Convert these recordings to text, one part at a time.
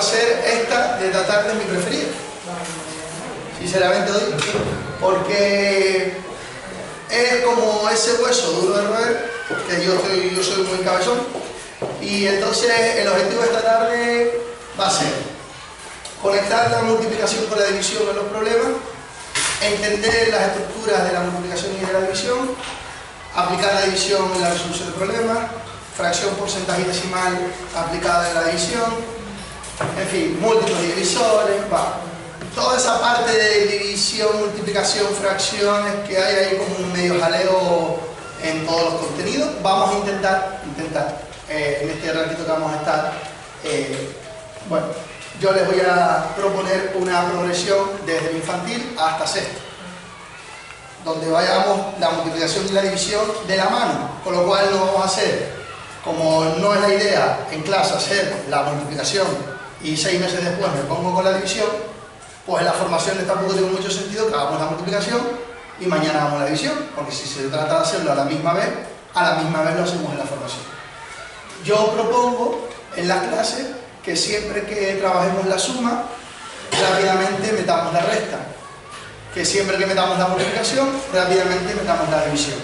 a ser esta de esta tarde mi preferida. Sinceramente lo digo. Porque es como ese hueso duro de roer, que yo soy muy cabezón. Y entonces el objetivo de esta tarde va a ser conectar la multiplicación con la división en los problemas, entender las estructuras de la multiplicación y de la división, aplicar la división en la resolución de problemas, fracción, porcentaje y decimal aplicada en la división, en fin, múltiplos y divisores, toda esa parte de división, multiplicación, fracciones que hay ahí como un medio jaleo en todos los contenidos. Vamos a intentar en este ratito que vamos a estar, bueno, yo les voy a proponer una progresión desde el infantil hasta sexto, donde vayamos la multiplicación y la división de la mano, con lo cual no vamos a hacer, como no es la idea en clase hacer la multiplicación y 6 meses después me pongo con la división, pues en la formación tampoco tiene mucho sentido que hagamos la multiplicación y mañana hagamos la división, porque si se trata de hacerlo a la misma vez lo hacemos en la formación. Yo propongo en las clases que siempre que trabajemos la suma, rápidamente metamos la resta, que siempre que metamos la multiplicación, rápidamente metamos la división,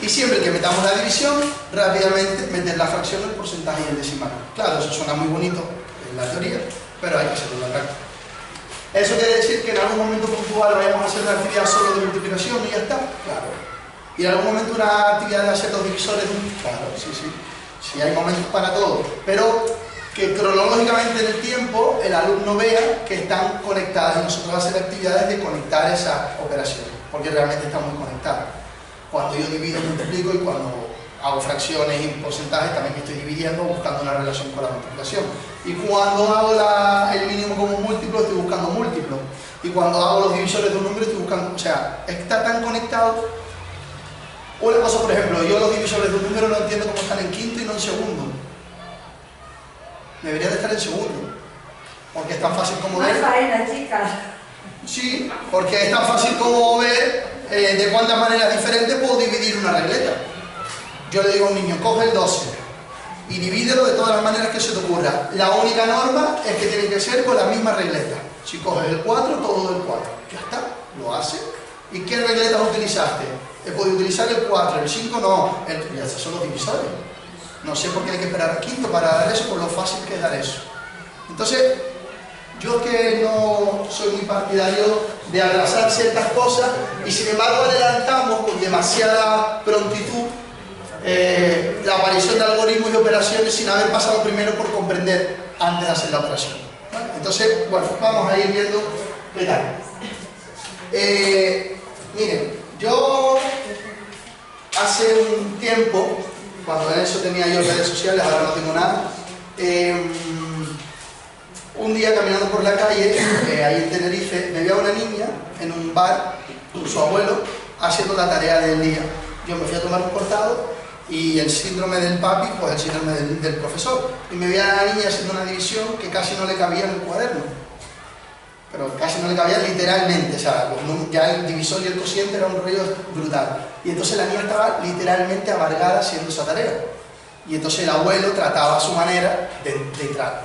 y siempre que metamos la división, rápidamente meter la fracción, el porcentaje y el decimal. Claro, eso suena muy bonito en la teoría, pero hay que hacerlo en la práctica. ¿Eso quiere decir que en algún momento puntual vayamos a hacer una actividad solo de multiplicación y ya está? Claro. ¿Y en algún momento una actividad de hacer los divisores? Claro, sí. Sí, hay momentos para todo, pero que cronológicamente en el tiempo el alumno vea que están conectadas y nosotros vamos a hacer actividades de conectar esas operaciones, porque realmente están muy conectadas. Cuando yo divido, multiplico, y cuando hago fracciones y porcentajes también estoy dividiendo buscando una relación con la multiplicación. Y cuando hago el mínimo como múltiplo estoy buscando múltiplo. Y cuando hago los divisores de un número estoy buscando, o sea, está tan conectado. Una cosa, por ejemplo, yo los divisores de un número no entiendo cómo están en quinto y no en segundo. Debería de estar en segundo, porque es tan fácil como ver. Más faena, chicas. Sí, porque es tan fácil como ver de cuántas maneras diferentes puedo dividir una regleta. Yo le digo a un niño, coge el 12 y divídelo de todas las maneras que se te ocurra. La única norma es que tiene que ser con la misma regleta. Si coges el 4, todo del 4. Ya está, lo hace. ¿Y qué regletas utilizaste? He podido utilizar el 4, el 5 no. Ya estos son los divisores. No sé por qué hay que esperar a quinto para dar eso, por lo fácil que es dar eso. Entonces, yo que no soy muy partidario de atrasar ciertas cosas y sin embargo adelantamos con demasiada prontitud la aparición de algoritmos y operaciones sin haber pasado primero por comprender antes de hacer la operación. ¿Vale? Entonces, bueno, vamos a ir viendo qué tal. Miren, yo hace un tiempo, cuando en eso tenía yo redes sociales, ahora no tengo nada, un día caminando por la calle, ahí en Tenerife, me vi a una niña en un bar con su abuelo haciendo la tarea del día. Yo me fui a tomar un cortado y el síndrome del papi, pues el síndrome del profesor. Y me vi a la niña haciendo una división que casi no le cabía en el cuaderno. Pero casi no le cabía literalmente, o sea, ya el divisor y el cociente era un rollo brutal. Y entonces la niña estaba literalmente amargada haciendo esa tarea. Y entonces el abuelo trataba a su manera de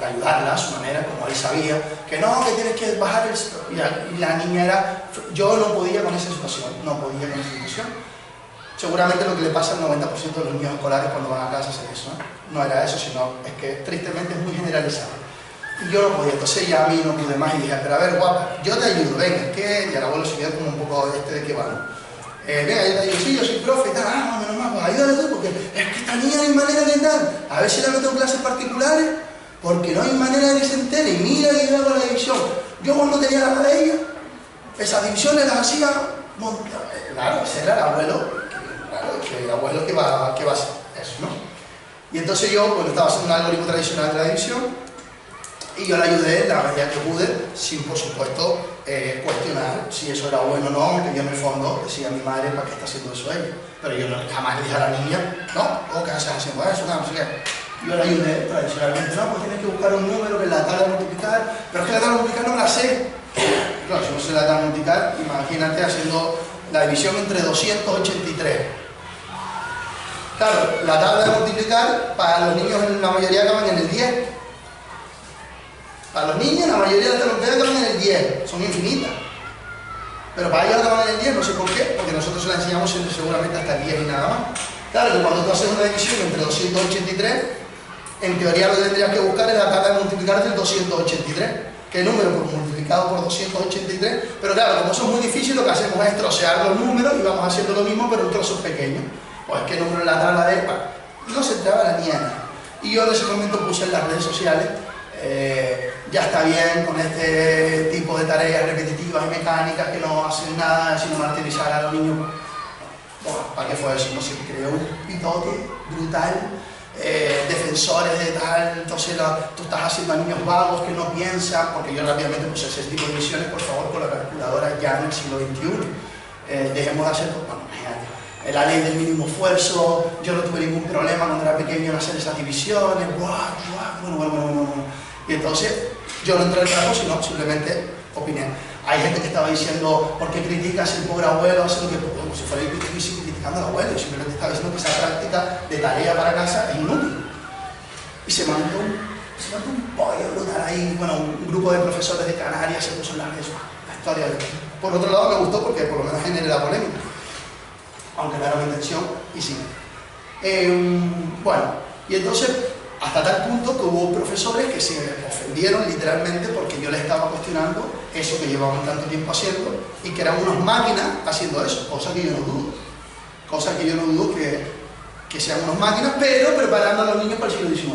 ayudarla a su manera, como él sabía, que no, que tienes que bajar el... Y la niña era... Yo no podía con esa situación, Seguramente lo que le pasa al 90% de los niños escolares cuando van a clase es eso, ¿no? No era eso, sino es que tristemente es muy generalizado. Y yo no podía, entonces ya a mí no pude más y dije, pero a ver, guapa, yo te ayudo, venga, ¿qué? Y el abuelo se quedó como un poco de qué va, ¿no? Venga, yo te digo, sí, yo soy profe y tal, menos mal, pues ayúdale tú, porque es que esta niña no hay manera de tal, a ver si la meto en clases particulares, porque no hay manera de que se entere, y mira que yo hago la división. Yo cuando tenía la edad de ella, esas divisiones las hacía, claro, ese era el abuelo, claro, que el abuelo que va a hacer eso, ¿no? Y entonces yo, pues estaba haciendo un algoritmo tradicional de la división, y yo la ayudé en la medida que pude, sin por supuesto cuestionar si eso era bueno o no, aunque yo en el fondo decía a mi madre, ¿para qué está haciendo eso ella? Pero yo jamás le dije a la niña, no, ¿cómo que estás haciendo eso? No sé qué. Yo la ayudé tradicionalmente, no, pues tienes que buscar un número que es la tabla de multiplicar, pero es que la tabla de multiplicar no me la sé. Claro, si no sé la tabla de multiplicar, imagínate haciendo la división entre 283. Claro, la tabla de multiplicar para los niños en la mayoría acaban en el 10. Para los niños, la mayoría de las telenovela acaban en el 10, son infinitas. Pero para ellos acaban en el 10, no sé por qué, porque nosotros se las enseñamos siempre seguramente hasta el 10 y nada más. Claro que cuando tú haces una división entre 283, en teoría lo que tendrías que buscar es la tabla de multiplicar del 283. ¿Qué número? Pues multiplicado por 283. Pero claro, como eso es muy difícil, lo que hacemos es trocear los números y vamos haciendo lo mismo, pero en trozos pequeños. Pues qué número en la tabla de EPA. No se entraba la niña. Y yo en ese momento puse en las redes sociales, ya está bien con este tipo de tareas repetitivas y mecánicas que no hacen nada sino martirizar a los niños. Bueno, ¿para qué fue eso? No sé, creó un pitote brutal. Defensores de tal, entonces tú estás haciendo a niños vagos que no piensan, porque yo rápidamente puse ese tipo de visiones, por favor, con la calculadora ya en el siglo XXI. Dejemos de hacer, bueno, la ley del mínimo esfuerzo, yo no tuve ningún problema cuando era pequeño en hacer esas divisiones, bueno. Y entonces yo no entré en el trabajo, sino simplemente opiné. Hay gente que estaba diciendo, ¿por qué criticas el pobre abuelo? Hace lo que, como si fuera yo criticando al abuelo, simplemente estaba diciendo que esa práctica de tarea para casa es inútil. Y se mandó un pollo brutal ahí, bueno, un grupo de profesores de Canarias se puso en la historia. Por otro lado me gustó porque por lo menos generé la polémica, aunque no era mi intención, y sí. Bueno, y entonces, hasta tal punto que hubo profesores que se ofendieron literalmente porque yo les estaba cuestionando eso que llevaban tanto tiempo haciendo y que eran unas máquinas haciendo eso, cosa que yo no dudo. Cosa que yo no dudo que sean unas máquinas, pero preparando a los niños para el siglo XIX.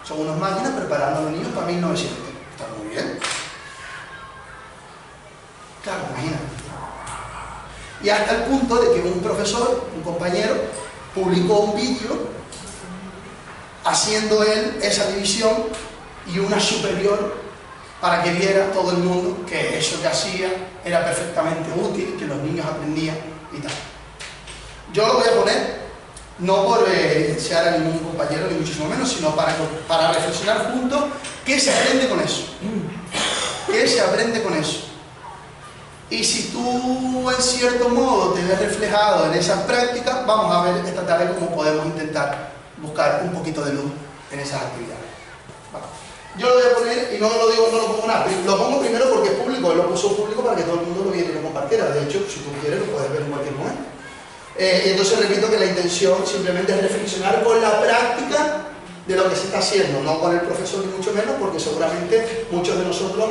Son unas máquinas preparando a los niños para 1900. Está muy bien. Claro, imagínate. Y hasta el punto de que un profesor, un compañero, publicó un vídeo haciendo él esa división y una superior para que viera todo el mundo que eso que hacía era perfectamente útil, que los niños aprendían y tal. Yo lo voy a poner, no por evidenciar a ningún compañero, ni muchísimo menos, sino para reflexionar juntos qué se aprende con eso. ¿Qué se aprende con eso? Y si tú, en cierto modo, te ves reflejado en esas prácticas, vamos a ver esta tarde cómo podemos intentar buscar un poquito de luz en esas actividades. Bueno, yo lo voy a poner, y no lo pongo nada, lo pongo primero porque es público, lo puso público para que todo el mundo lo viera y lo compartiera. De hecho, si tú quieres, lo puedes ver en cualquier momento. Y entonces repito que la intención simplemente es reflexionar con la práctica de lo que se está haciendo, no con el profesor ni mucho menos, porque seguramente muchos de nosotros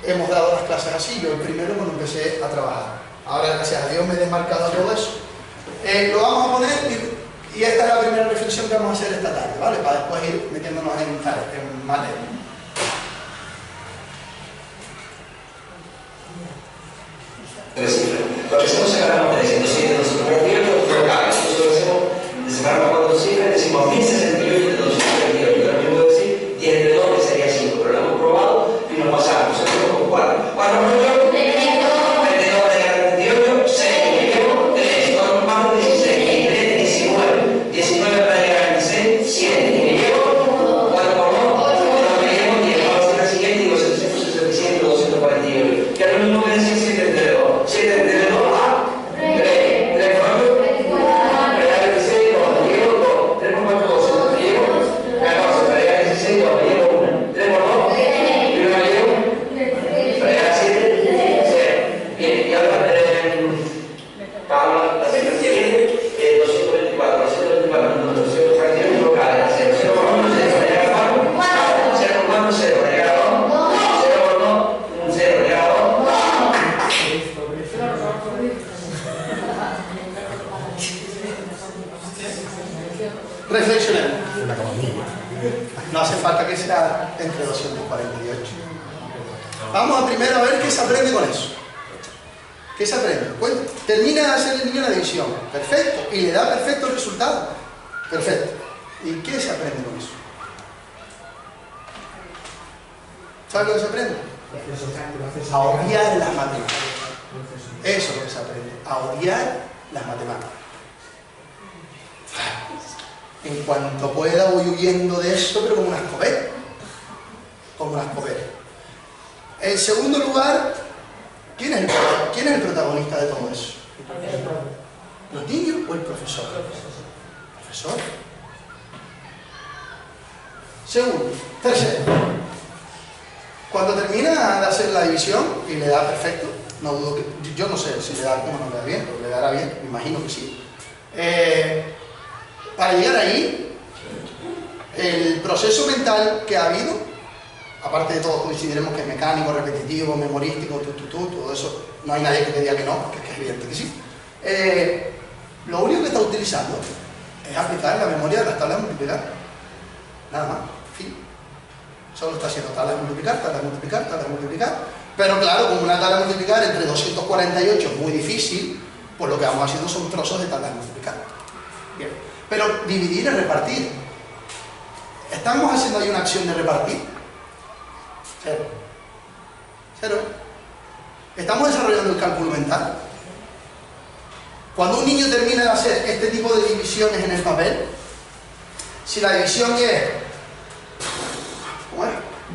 hemos dado las clases así, yo el primero cuando empecé a trabajar. Ahora, gracias a Dios, me he desmarcado todo eso. Lo vamos a poner y esta es la primera reflexión que vamos a hacer esta tarde, ¿vale? Para después ir metiéndonos en materia. Cuando hacemos separamos de 107, 248, locales. Nosotros hacemos, separamos 4 cifras y decimos 1068 de 248. Ahora mismo decir 10 entre 2 que sería 5, pero lo hemos probado y nos pasamos. Hacemos con 4. 4 por 8, 32 de 38, 6, y luego 3. Ahora nos vamos 16, y 3, 19. 19 para llegar a 26, 7. Y me llevo 4 por 2, 8, me llevo 10. Vamos a hacer la siguiente y digo 767 o 248. Que es lo mismo que decir 7 entre 2. 7 entre 2 a 3. 3 por 8, 26, 2. Me llevo 2. 3 por 4, 12. Me llevo 14. Para llegar a 16, 2. Me llevo 1. 3 por 2, y me llevo. Para llegar a 7, 0. Bien, y ahora Pablo, la cifra siguiente, 224, 224, 248 locales, 0, 0 por 1, 0, para llegar a 4, 0 por 4, 0, para llegar a 2, 0 por 2, 0, para llegar a 2. Reflexionemos. No hace falta que sea entre 248. Vamos a primero a ver qué se aprende con eso. ¿Qué se aprende? Pues termina de hacer el niño la división. Perfecto. Y le da perfecto el resultado. Perfecto. ¿Y qué se aprende con eso? ¿Sabes lo que se aprende? A odiar las matemáticas. Eso es lo que se aprende. A odiar las matemáticas. En cuanto pueda voy huyendo de eso, pero como una escopeta. Como una escopeta. En segundo lugar, ¿quién es el protagonista de todo eso? ¿Los niños o el profesor? ¿El profesor? Segundo. Tercero. Cuando termina de hacer la división y le da perfecto, no dudo que, yo no sé si le da como no le da bien, pero le dará bien, me imagino que sí. Para llegar ahí, el proceso mental que ha habido, aparte de todo coincidiremos que es mecánico, repetitivo, memorístico, todo eso, no hay nadie que te diga que no, porque es que es evidente que sí. Lo único que está utilizando es aplicar la memoria de las tablas de multiplicar. Nada más, fin. Solo está haciendo tablas de multiplicar, tablas de multiplicar, tablas de multiplicar. Pero claro, como una tabla de multiplicar entre 248 es muy difícil, pues lo que vamos haciendo son trozos de tablas de multiplicar. Bien. Pero dividir es repartir. ¿Estamos haciendo ahí una acción de repartir? Cero. Cero. ¿Estamos desarrollando el cálculo mental? Cuando un niño termina de hacer este tipo de divisiones en el papel, si la división es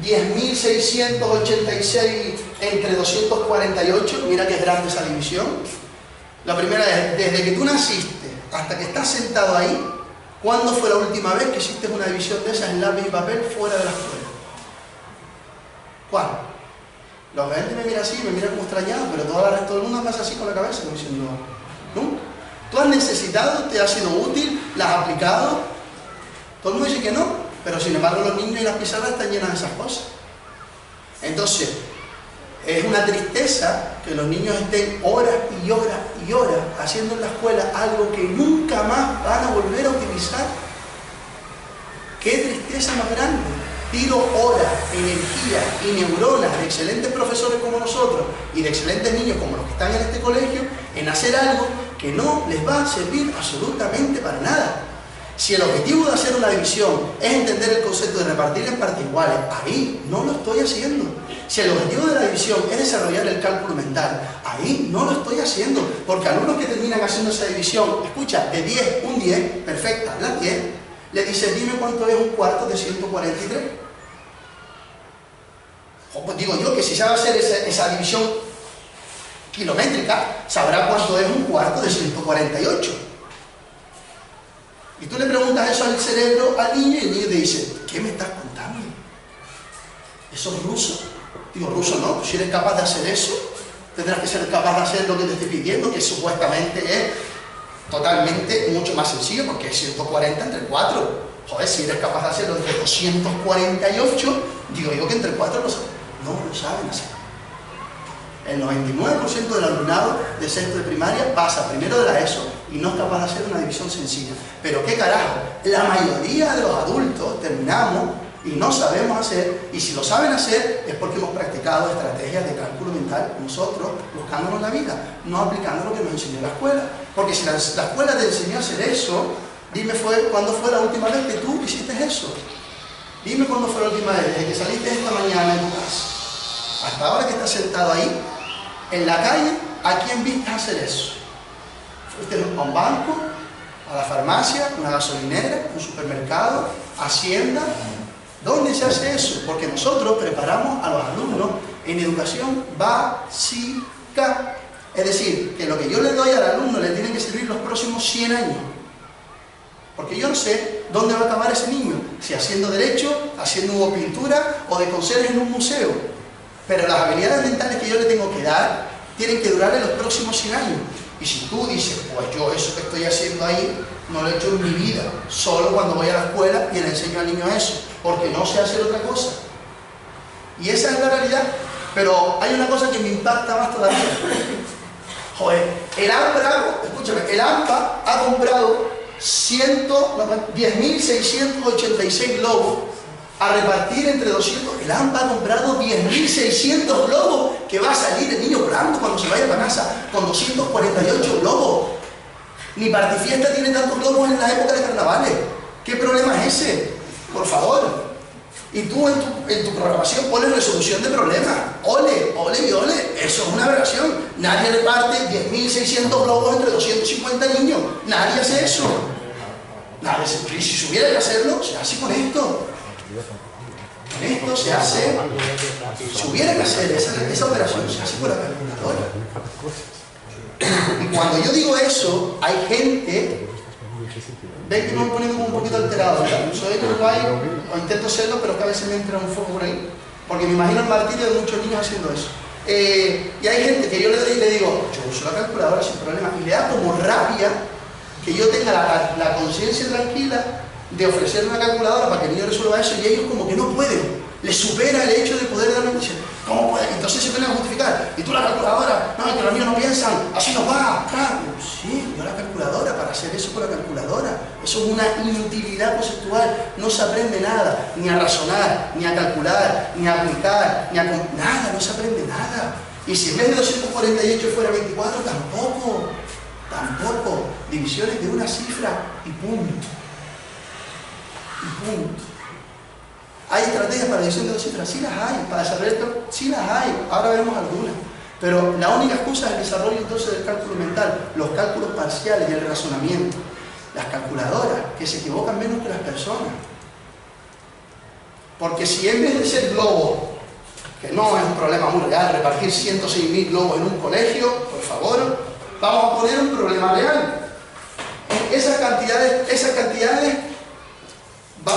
10.686 entre 248, mira que es grande esa división. La primera es, desde que tú naciste hasta que estás sentado ahí, ¿cuándo fue la última vez que hiciste una división de esas en lápiz y papel fuera de la escuela? ¿Cuándo? La gente me mira así, me mira como extrañado, pero todo el mundo me hace así con la cabeza, como diciendo, ¿nunca? ¿Tú has necesitado, te ha sido útil, las has aplicado? Todo el mundo dice que no, pero sin embargo los niños y las pizarras están llenas de esas cosas. Entonces, es una tristeza que los niños estén horas y horas y horas haciendo en la escuela algo que nunca más van a volver a utilizar. ¡Qué tristeza más grande! Tiro horas, energía y neuronas de excelentes profesores como nosotros y de excelentes niños como los que están en este colegio en hacer algo que no les va a servir absolutamente para nada. Si el objetivo de hacer una división es entender el concepto de repartir en partes iguales, ahí no lo estoy haciendo. Si el objetivo de la división es desarrollar el cálculo mental, ahí no lo estoy haciendo. Porque alumnos que terminan haciendo esa división, escucha, de 10, un 10, perfecta, las 10, le dice, dime cuánto es un cuarto de 143. Pues digo yo que si sabe hacer esa división kilométrica, sabrá cuánto es un cuarto de 148. Y tú le preguntas eso al cerebro al niño y el niño te dice, ¿qué me estás contando? Eso es ruso. Digo, ruso no, si eres capaz de hacer eso, tendrás que ser capaz de hacer lo que te estoy pidiendo, que supuestamente es totalmente mucho más sencillo, porque es 140 entre 4. Joder, si eres capaz de hacerlo entre 248, digo yo que entre 4 no lo saben hacer. El 99% del alumnado de sexto de primaria pasa primero de la ESO y no es capaz de hacer una división sencilla. Pero qué carajo, la mayoría de los adultos terminamos y no sabemos hacer, y si lo saben hacer es porque hemos practicado estrategias de cálculo mental nosotros, buscándonos la vida, no aplicando lo que nos enseñó la escuela. Porque si la escuela te enseñó a hacer eso, dime cuándo fue la última vez que tú hiciste eso. Dime cuándo fue la última vez, desde que saliste esta mañana de tu casa hasta ahora que estás sentado ahí, en la calle, ¿a quién viste hacer eso? ¿Fuiste a un banco, a la farmacia, una gasolinera, un supermercado, Hacienda? ¿Dónde se hace eso? Porque nosotros preparamos a los alumnos en educación básica. Es decir, que lo que yo le doy al alumno le tiene que servir los próximos 100 años. Porque yo no sé dónde va a acabar ese niño, si haciendo derecho, haciendo pintura o de conserje en un museo. Pero las habilidades mentales que yo le tengo que dar tienen que durar en los próximos 100 años. Y si tú dices, pues yo eso que estoy haciendo ahí no lo he hecho en mi vida, solo cuando voy a la escuela y le enseño al niño eso, porque no sé hacer otra cosa. Y esa es la realidad. Pero hay una cosa que me impacta más todavía. Joder, el AMPA, escúchame, el AMPA ha comprado 10.686 globos a repartir entre 200. El AMPA ha comprado 10.600 globos, que va a salir el niño blanco cuando se vaya para casa con 248 globos. Ni Partifiesta tiene tantos globos en la época de carnavales. ¿Qué problema es ese? Por favor. Y tú en tu programación pones resolución de problemas. Ole, ole y ole. Eso es una aberración. Nadie reparte 10.600 globos entre 250 niños. Nadie hace eso. Nadie hace. Y si se hubiera que hacerlo, se hace con esto. Con esto se hace. Si hubiera que hacer esa operación, se hace por la calculadora. Y cuando yo digo eso, hay gente. Ven que me pone como un poquito alterado, ¿verdad? Soy de Uruguay, o intento serlo, pero que a veces me entra un foco por ahí. Porque me imagino el martirio de muchos niños haciendo eso. Y hay gente que yo le digo, yo uso la calculadora sin problema, y le da como rabia que yo tenga la conciencia tranquila de ofrecer una calculadora para que el niño resuelva eso, y ellos como que no pueden, les supera el hecho de poder darme un ¿cómo pueden? Entonces se vienen a justificar, y tú la calculadora, no, que los niños no piensan, así nos va, claro. Sí, yo la calculadora, para hacer eso con la calculadora, eso es una inutilidad conceptual, no se aprende nada, ni a razonar, ni a calcular, ni a aplicar, ni a... nada, no se aprende nada. Y si en vez de 248 fuera 24, tampoco. Divisiones de una cifra y punto. ¿Hay estrategias para división de dos cifras? Sí las hay. Para desarrollar sí las hay. Ahora veremos algunas. Pero la única excusa es el desarrollo entonces del cálculo mental, los cálculos parciales y el razonamiento. Las calculadoras, que se equivocan menos que las personas. Porque si en vez de ser globo, que no es un problema muy real, repartir 106.000 globos en un colegio, por favor, vamos a poner un problema real. Esas cantidades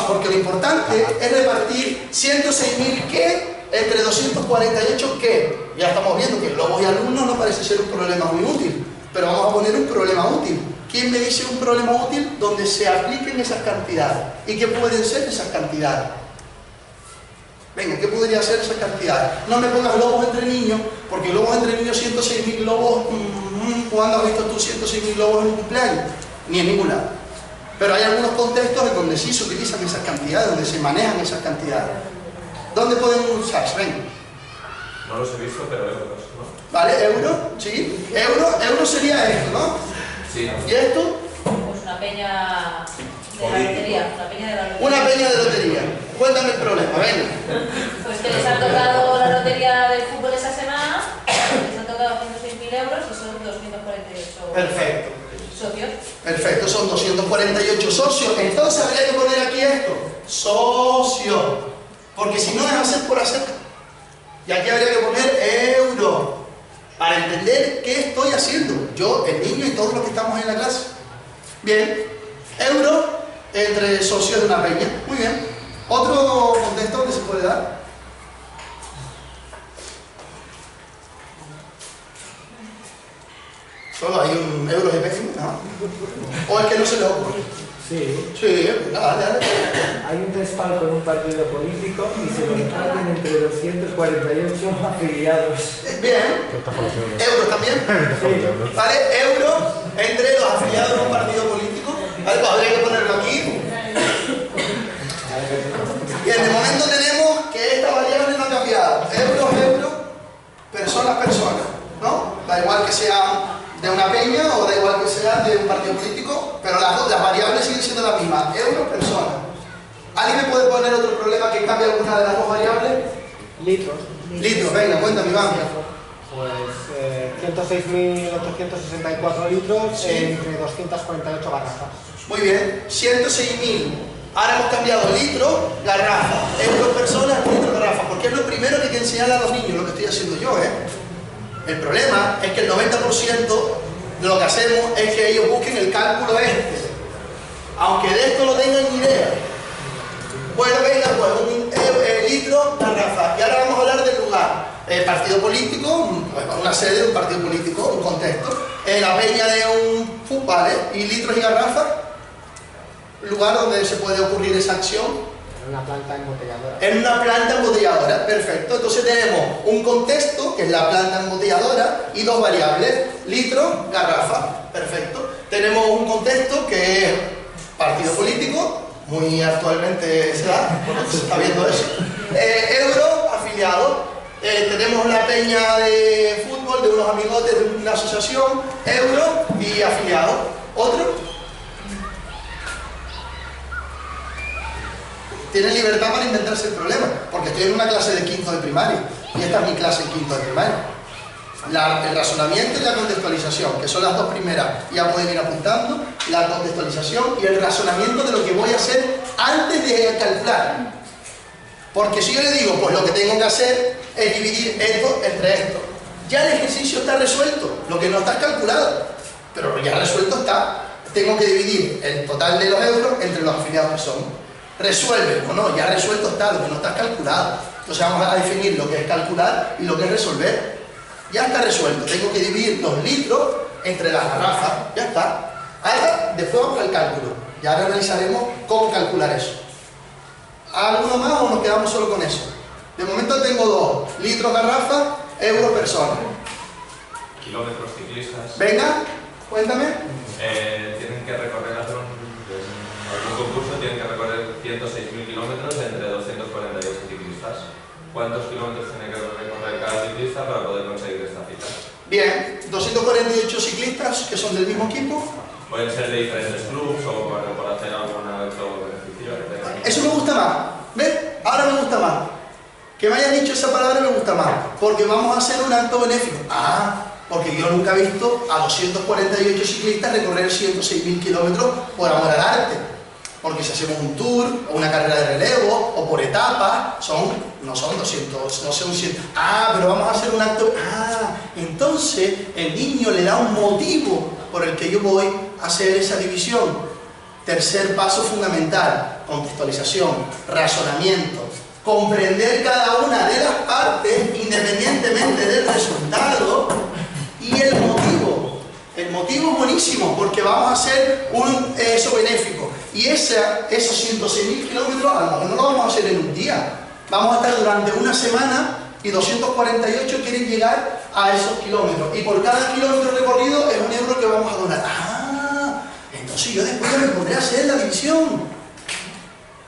porque lo importante es repartir 106.000 ¿qué? Entre 248 ¿qué? Ya estamos viendo que globos y alumnos no parece ser un problema muy útil, pero vamos a poner un problema útil. ¿Quién me dice un problema útil donde se apliquen esas cantidades? ¿Y qué pueden ser esas cantidades? Venga, ¿qué podría ser esas cantidades? No me pongas globos entre niños, porque globos entre niños, 106.000 globos, ¿cuándo has visto tú 106.000 globos en un cumpleaños? Ni en ningún lado. Pero hay algunos contextos en donde sí se utilizan esas cantidades, donde se manejan esas cantidades. ¿Dónde pueden usarse? Venga. No los he visto, pero euros, ¿no? ¿Vale? ¿Euro? Sí. Euro sería esto, ¿no? Sí. ¿Y esto? Pues una peña de la lotería. Una peña de la lotería. Una peña de lotería. Cuéntame el problema, venga. Pues que les ha tocado la lotería del fútbol esa semana, les han tocado 106.000 euros y son 248 Perfecto. socios. Perfecto, son 248 socios. Entonces habría que poner aquí esto. Socio. Porque si no es hacer por hacer. Y aquí habría que poner euro. Para entender qué estoy haciendo. Yo, el niño y todos los que estamos en la clase. Bien. Euro entre socios de una peña. Muy bien. Otro contexto que se puede dar. Solo hay un euro de peña, ¿no? ¿O es que no se les ocurre? Sí. Sí, dale. Hay un respaldo en un partido político y se lo reparten entre 248 afiliados. Bien. ¿Euros también? Sí. ¿Vale? Euro entre los afiliados de un partido político. ¿Vale? Pues habría que ponerlo aquí. Bien, de momento tenemos que esta variable no ha cambiado. Euro, personas, ¿no? Da igual que sea de una peña o da igual que sea de un partido político, pero las variables siguen siendo las mismas. Euro, persona. ¿Alguien me puede poner otro problema que cambie alguna de las dos variables? Litros. Litros, venga, cuéntame, Iván. Pues 106.864 litros Sí. entre 248 garrafas. Muy bien, 106.000. Ahora hemos cambiado litro, garrafa. Euros, personas, litro, garrafa. Porque es lo primero que hay que enseñar a los niños, lo que estoy haciendo yo, ¿eh? El problema es que el 90% de lo que hacemos es que ellos busquen el cálculo este. Aunque de esto no tengan ni idea. Bueno, venga, pues un litro, garrafa. Y ahora vamos a hablar del lugar. Partido político, una sede de un partido político, un contexto. La peña de un fútbol, ¿vale? Y litros y garrafas. Lugar donde se puede ocurrir esa acción. En una planta embotelladora. En una planta embotelladora, perfecto. Entonces tenemos un contexto, que es la planta embotelladora, y dos variables, litro, garrafa, perfecto. Tenemos un contexto que es partido político, muy actualmente se da, se está viendo eso. Euro, afiliado. Tenemos la peña de fútbol de unos amigotes de una asociación, euro y afiliado. ¿Otro? Tienen libertad para inventarse el problema, porque estoy en una clase de quinto de primaria y esta es mi clase en quinto de primaria. El razonamiento y la contextualización, que son las dos primeras, ya pueden ir apuntando, la contextualización y el razonamiento de lo que voy a hacer antes de calcular. Porque si yo le digo, pues lo que tengo que hacer es dividir esto entre esto, ya el ejercicio está resuelto, lo que no está es calculado, pero ya resuelto está. Tengo que dividir el total de los euros entre los afiliados que son. Resuelve, o no, ya resuelto está, lo que no está calculado. Entonces vamos a definir lo que es calcular y lo que es resolver. Ya está resuelto. Tengo que dividir los litros entre las garrafas. Ya está. Ahora, después vamos al cálculo. Y ahora analizaremos cómo calcular eso. ¿Alguno más o nos quedamos solo con eso? De momento tengo 2. Litros garrafa, euros persona. Kilómetros ciclistas. Venga, cuéntame. Tienen que recorrer, hacer algún concurso, tienen que recorrer 106.000 kilómetros entre 248 ciclistas. ¿Cuántos kilómetros tiene que recorrer cada ciclista para poder conseguir esta cita? Bien, 248 ciclistas que son del mismo equipo. Pueden ser de diferentes clubes o por hacer algún acto beneficio. Eso me gusta más. ¿Ves? Ahora me gusta más. Que me hayas dicho esa palabra me gusta más. Porque vamos a hacer un acto benéfico. Porque yo nunca he visto a 248 ciclistas recorrer 106.000 kilómetros por amor al arte. Porque si hacemos un tour, o una carrera de relevo, o por etapas, no son 200, no son 100. Pero vamos a hacer un acto. Entonces el niño le da un motivo por el que yo voy a hacer esa división. Tercer paso fundamental: contextualización, razonamiento, comprender cada una de las partes independientemente del resultado y el motivo. El motivo es buenísimo porque vamos a hacer eso benéfico. Y esos 106.000 kilómetros a lo mejor no lo vamos a hacer en un día. Vamos a estar durante una semana y 248 quieren llegar a esos kilómetros. Y por cada kilómetro recorrido es un euro que vamos a donar. Entonces yo después me pondré a hacer la división.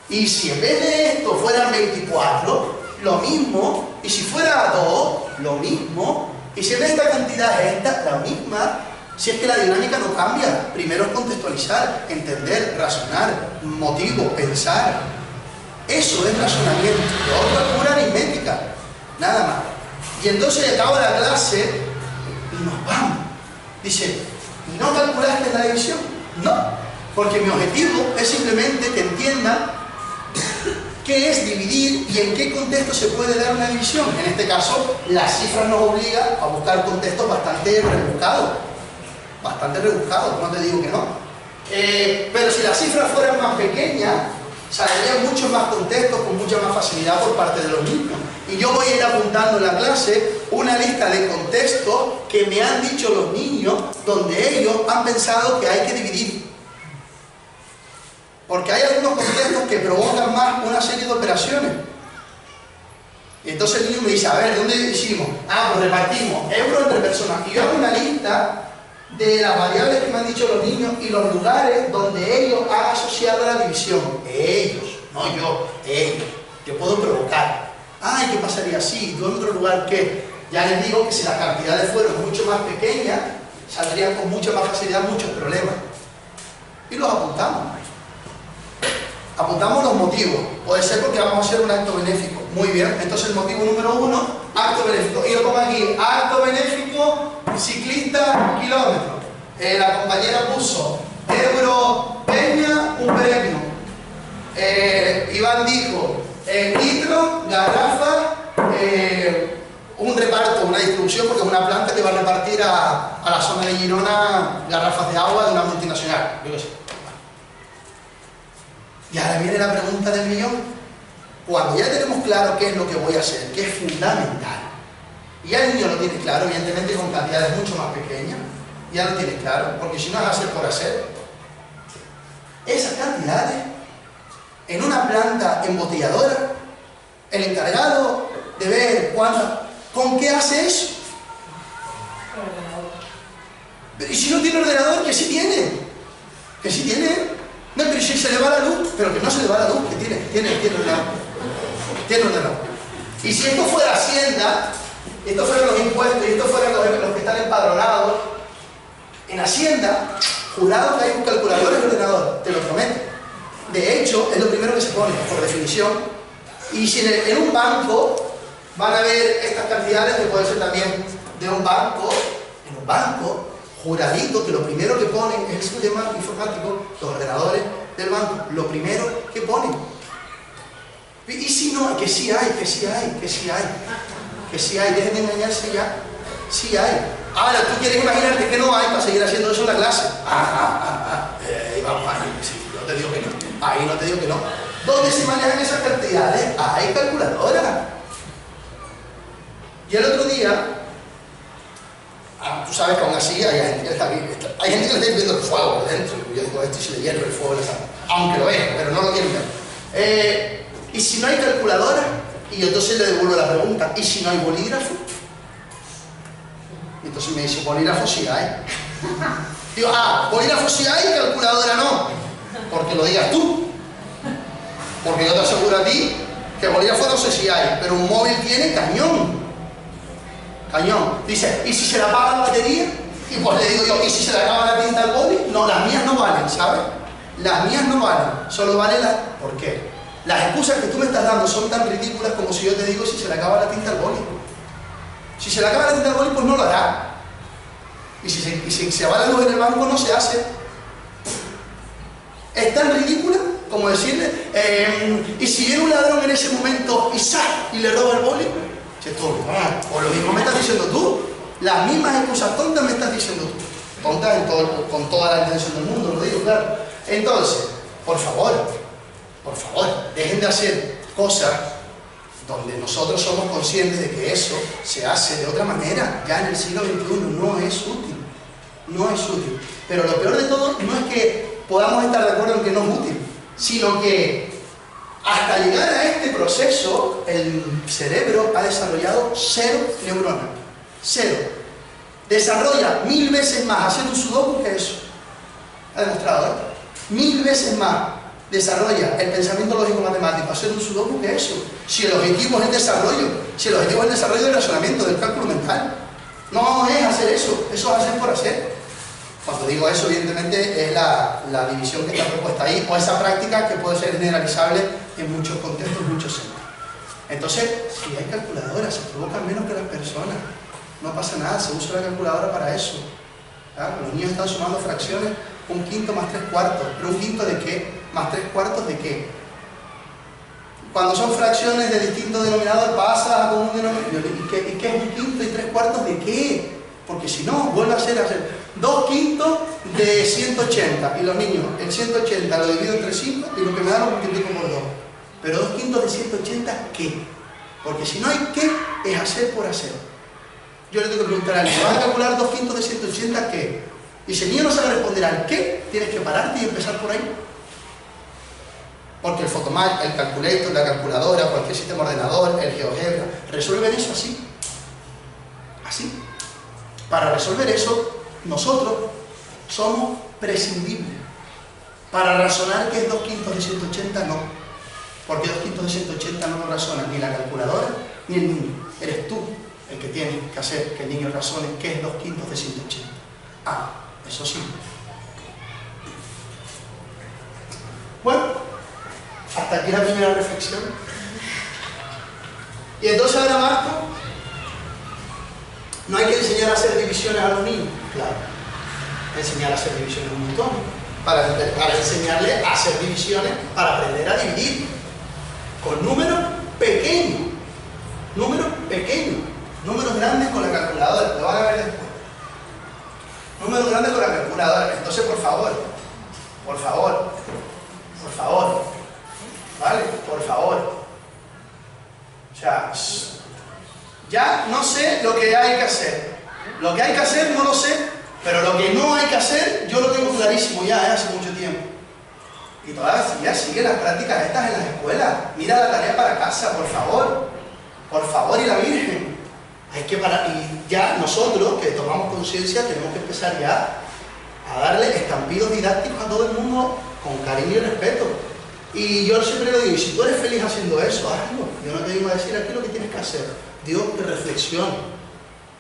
Y si en vez de esto fueran 24, lo mismo. Y si fuera 2, lo mismo. Y si en esta cantidad es esta, la misma. Si es que la dinámica no cambia. Primero es contextualizar, entender, razonar, motivo, pensar. Eso es razonamiento. Lo otro es pura aritmética. Nada más. Y entonces acaba la clase y nos vamos. Dice, ¿y no calculaste la división? No, porque mi objetivo es simplemente que entiendan qué es dividir y en qué contexto se puede dar una división. En este caso, la cifra nos obliga a buscar contextos bastante rebuscados. No te digo que no. Pero si las cifras fueran más pequeñas, saldrían muchos más contextos con mucha más facilidad por parte de los niños. Y yo voy a ir apuntando en la clase una lista de contextos que me han dicho los niños donde ellos han pensado que hay que dividir. Porque hay algunos contextos que provocan más una serie de operaciones. Y entonces el niño me dice, a ver, ¿dónde hicimos? Pues repartimos euros entre personas. Y yo hago una lista de las variables que me han dicho los niños y los lugares donde ellos han asociado la división. Ellos, no yo, ellos. Yo puedo provocar. ¿Qué pasaría si? ¿Tú en otro lugar qué? Ya les digo que si las cantidades fueron mucho más pequeñas, saldrían con mucha más facilidad muchos problemas. Y los apuntamos. Apuntamos los motivos. Puede ser porque vamos a hacer un acto benéfico. Muy bien. Entonces el motivo número 1, acto benéfico. Y yo pongo aquí, acto benéfico, ciclista, kilómetro. La compañera puso, euro, peña, un premio. Iván dijo, litro, garrafa, un reparto, una distribución, porque es una planta que va a repartir a la zona de Girona garrafas de agua de una multinacional. Yo qué sé. Y ahora viene la pregunta del millón. Cuando ya tenemos claro qué es lo que voy a hacer, que es fundamental, y ya el niño lo tiene claro, evidentemente con cantidades mucho más pequeñas, ya lo tiene claro, porque si no es hacer por hacer. Esas cantidades, en una planta embotelladora, el encargado de ver ¿con qué hace eso? Y si no tiene ordenador, que sí tiene. Que sí tiene. No, pero si se le va la luz, pero que no se le va la luz, que tiene ordenador. Tiene ordenador. Y si esto fuera Hacienda, estos fueran los impuestos, y estos fueran los que están empadronados, en Hacienda, jurado que hay un calculador y ordenador, te lo prometo. De hecho, es lo primero que se pone, por definición. Y si en un banco van a ver estas cantidades, que pueden ser también de un banco, en un banco, juradito, que lo primero que ponen es el sistema informático, los ordenadores del banco, lo primero que ponen. Y si no, que sí hay, dejen de engañarse ya, sí hay. Ahora, tú quieres imaginarte que no hay para seguir haciendo eso en la clase. Vamos, sí, no te digo que no. ¿Dónde se manejan esas cantidades? Hay calculadora. Y el otro día, tú sabes que aún así hay gente que le está viendo el fuego por dentro. Yo digo, esto si le hierro el fuego, aunque lo es, pero no lo quieren ver. ¿Y si no hay calculadora? Y yo entonces le devuelvo la pregunta, ¿y si no hay bolígrafo? Y entonces me dice, bolígrafo sí hay. Digo, bolígrafo sí hay, calculadora no. Porque lo digas tú. Porque yo te aseguro a ti que bolígrafo no sé si hay, pero un móvil tiene cañón. Cañón. Dice, ¿y si se le apaga la batería? Y pues le digo yo, ¿y si se le acaba la tinta al boli? No, las mías no valen, ¿sabes? Las mías no valen, solo valen las... ¿Por qué? Las excusas que tú me estás dando son tan ridículas como si yo te digo si se le acaba la tinta al boli. Si se le acaba la tinta al boli, pues no lo hará. Y si se va la luz en el banco, no se hace. Es tan ridícula como decirle, y si viene un ladrón en ese momento y le roba el boli, o lo mismo me estás diciendo tú. Las mismas excusas tontas me estás diciendo tú. Tontas con toda la intención del mundo, lo digo, claro. Entonces, por favor, dejen de hacer cosas donde nosotros somos conscientes de que eso se hace de otra manera. Ya en el siglo XXI no es útil. No es útil. Pero lo peor de todo no es que podamos estar de acuerdo en que no es útil, sino que hasta llegar a este proceso, el cerebro ha desarrollado 0 neuronas. 0. Desarrolla 1000 veces más hacer un sudoku que eso. Ha demostrado, ¿eh? 1000 veces más desarrolla el pensamiento lógico-matemático hacer un sudoku que eso. Si el objetivo es el desarrollo, del razonamiento, del cálculo mental. No es hacer eso, eso es hacer por hacer. Cuando digo eso, evidentemente, es la división que está propuesta ahí, o esa práctica que puede ser generalizable en muchos contextos, en muchos centros. Entonces, si hay calculadoras, se provocan menos que las personas. No pasa nada, se usa la calculadora para eso. ¿Ah? Los niños están sumando fracciones, 1/5 más 3/4. ¿Pero 1/5 de qué? ¿Más 3/4 de qué? Cuando son fracciones de distinto denominador, pasa con un denominador. ¿Y qué es 1/5 y 3/4 de qué? Porque si no, vuelve a hacer 2/5 de 180. Y los niños, el 180 lo divido entre 5 y lo que me da lo multiplico por 2. Pero 2/5 de 180, ¿qué? Porque si no hay qué, es hacer por hacer. Yo le tengo que preguntar al niño, ¿vas a calcular 2/5 de 180 qué? Y si el niño no sabe responder al qué, tienes que pararte y empezar por ahí. Porque el Photomath, el Calculator, la calculadora, cualquier sistema ordenador, el GeoGebra, resuelven eso así. Así. Para resolver eso, nosotros somos prescindibles. Para razonar que es 2/5 de 180, no. Porque 2/5 de 180 no lo razona ni la calculadora ni el niño. Eres tú el que tiene que hacer que el niño razone qué es 2/5 de 180. Eso sí. Bueno, hasta aquí la primera reflexión. Y entonces ahora, Marco, no hay que enseñar a hacer divisiones a los niños. Claro, enseñar a hacer divisiones un montón. Para enseñarle a hacer divisiones, para aprender a dividir. Con números pequeños. Números pequeños. Números grandes con la calculadora. Lo van a ver después. Números grandes con la calculadora. Entonces, por favor. ¿Vale? Por favor. O sea, ya no sé lo que hay que hacer. Lo que hay que hacer no lo sé, pero lo que no hay que hacer yo lo tengo clarísimo ya, hace mucho tiempo. Y todavía siguen las prácticas estas en las escuelas. Mira la tarea para casa, por favor. Por favor, y la Virgen. Hay que parar. Y ya nosotros, que tomamos conciencia, tenemos que empezar ya a darle estampidos didácticos a todo el mundo con cariño y respeto. Y yo siempre le digo, y si tú eres feliz haciendo eso, hazlo. Yo no te digo a decir aquí lo que tienes que hacer. Digo que reflexione.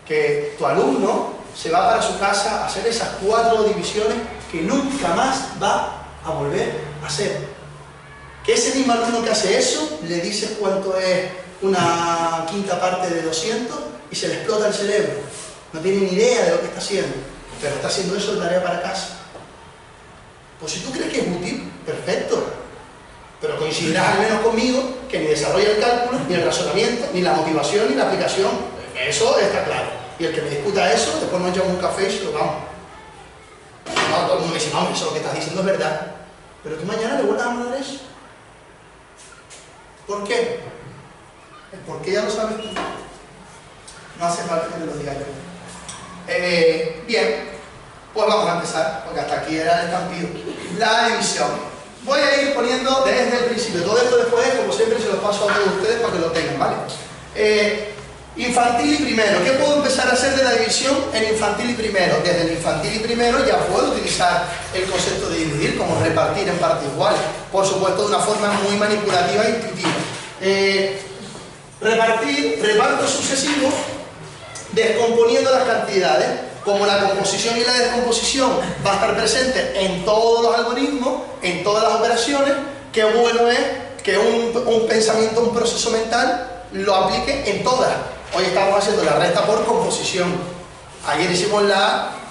Que tu alumno se va para su casa a hacer esas 4 divisiones que nunca más va a volver a hacer. Que ese mismo alumno que hace eso, le dices cuánto es una quinta parte de 200 y se le explota el cerebro. No tiene ni idea de lo que está haciendo, pero está haciendo eso de tarea para casa. Pues si tú crees que es útil, perfecto. Pero coincidirás al menos conmigo que ni desarrolla el cálculo, ni el razonamiento, ni la motivación, ni la aplicación. Eso está claro. Y el que me discuta eso, después nos llevamos un café y se lo vamos. No, todo el mundo me dice, no, eso lo que estás diciendo es verdad. Pero tú mañana le vuelvas a mandar eso. ¿Por qué? El por qué ya lo sabes tú. No hace falta que te lo diga yo. Bien, pues vamos a empezar, porque hasta aquí era el estampido. La división. Voy a ir poniendo desde el principio. Todo esto después, como siempre, se los paso a todos ustedes para que lo tengan, ¿vale? Infantil y primero. ¿Qué puedo empezar a hacer de la división en infantil y primero? Desde el infantil y primero ya puedo utilizar el concepto de dividir, como repartir en partes iguales. Por supuesto, de una forma muy manipulativa e intuitiva. Reparto sucesivo, descomponiendo las cantidades. Como la composición y la descomposición va a estar presente en todos los algoritmos, en todas las operaciones, qué bueno es que un pensamiento, un proceso mental lo aplique en todas. Hoy estamos haciendo la resta por composición. Ayer hicimos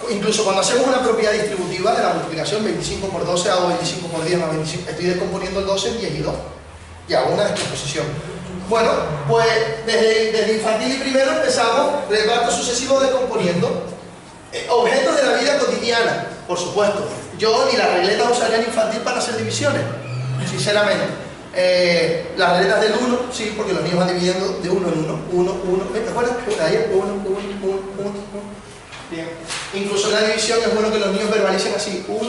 incluso cuando hacemos una propiedad distributiva de la multiplicación, 25 por 12 hago 25 por 10 más 25, estoy descomponiendo el 12 en 10 y 2 y hago una descomposición. Bueno, pues desde infantil y primero empezamos reparto sucesivo descomponiendo. Objetos de la vida cotidiana, por supuesto. Yo ni las regletas usaría en infantil para hacer divisiones, sinceramente. Las regletas del 1, sí, porque los niños van dividiendo de 1 en 1. 1, 1, ¿te acuerdas? 1, 1, 1. Bien. Incluso en la división es bueno que los niños verbalicen así: 1,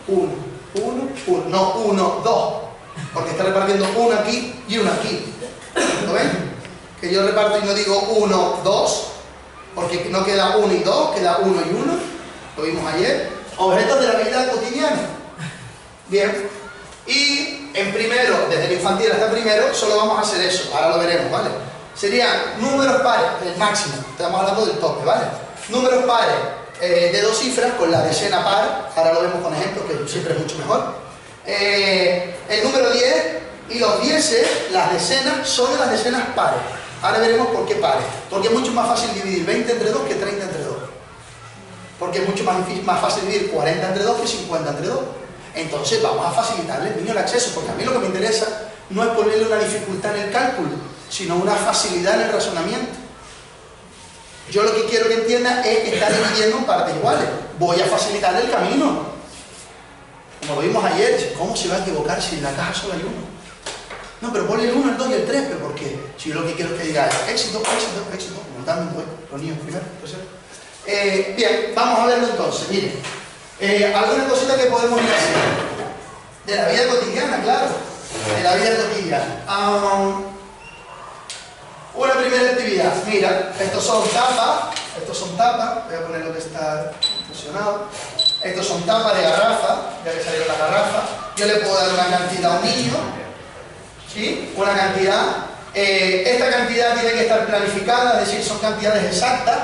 1, 1, 1. No 1, 2. Porque está repartiendo uno aquí y uno aquí. ¿Lo ven? Que yo reparto y no digo 1, 2. Porque no queda 1 y 2, queda 1 y 1, lo vimos ayer. Objetos de la vida cotidiana. Bien. Y en primero, desde el infantil hasta primero, solo vamos a hacer eso. Ahora lo veremos, ¿vale? Serían números pares, el máximo. Estamos hablando del tope, ¿vale? Números pares de 2 cifras con la decena par. Ahora lo vemos con ejemplos, que siempre es mucho mejor. El número 10 y los 10, las decenas, son las decenas pares. Ahora veremos por qué pares. Porque es mucho más fácil dividir 20 entre 2 que 30 entre 2. Porque es mucho más fácil dividir 40 entre 2 que 50 entre 2. Entonces vamos a facilitarle al niño el acceso, porque a mí lo que me interesa no es ponerle una dificultad en el cálculo, sino una facilidad en el razonamiento. Yo lo que quiero que entienda es que está dividiendo en partes iguales. Voy a facilitarle el camino. Como lo vimos ayer, ¿cómo se va a equivocar si en la caja solo hay uno? No, pero ponle el 1, el 2 y el 3, ¿pero por qué? Si yo lo que quiero es que diga éxito, éxito, éxito, como también voy, los niños primero, bien, vamos a verlo entonces, miren. Alguna cosita que podemos ir haciendo. De la vida cotidiana, claro. De la vida cotidiana. Una primera actividad. Mira, estos son tapas. Voy a poner lo que está fusionado. Estos son tapas de garrafa, ya que salió la garrafa. Yo le puedo dar una cantidad a un niño. ¿Sí? Una cantidad. Esta cantidad tiene que estar planificada, es decir, son cantidades exactas,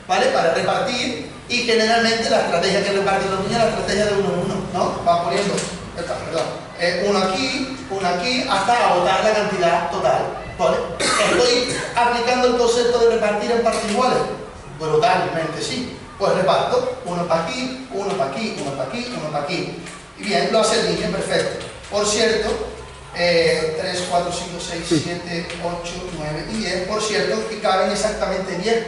¿vale? Para repartir, y generalmente la estrategia que reparten los niños es la estrategia de 1 en 1, ¿no? Van poniendo, uno aquí, hasta agotar la cantidad total, ¿vale? Estoy aplicando el concepto de repartir en partes iguales, brutalmente sí. Pues reparto, uno para aquí, uno para aquí, uno para aquí, uno para aquí. Y bien, lo hace el niño, perfecto. Por cierto, 3, 4, 5, 6, 7, 8, 9 y 10, por cierto, que caben exactamente 10,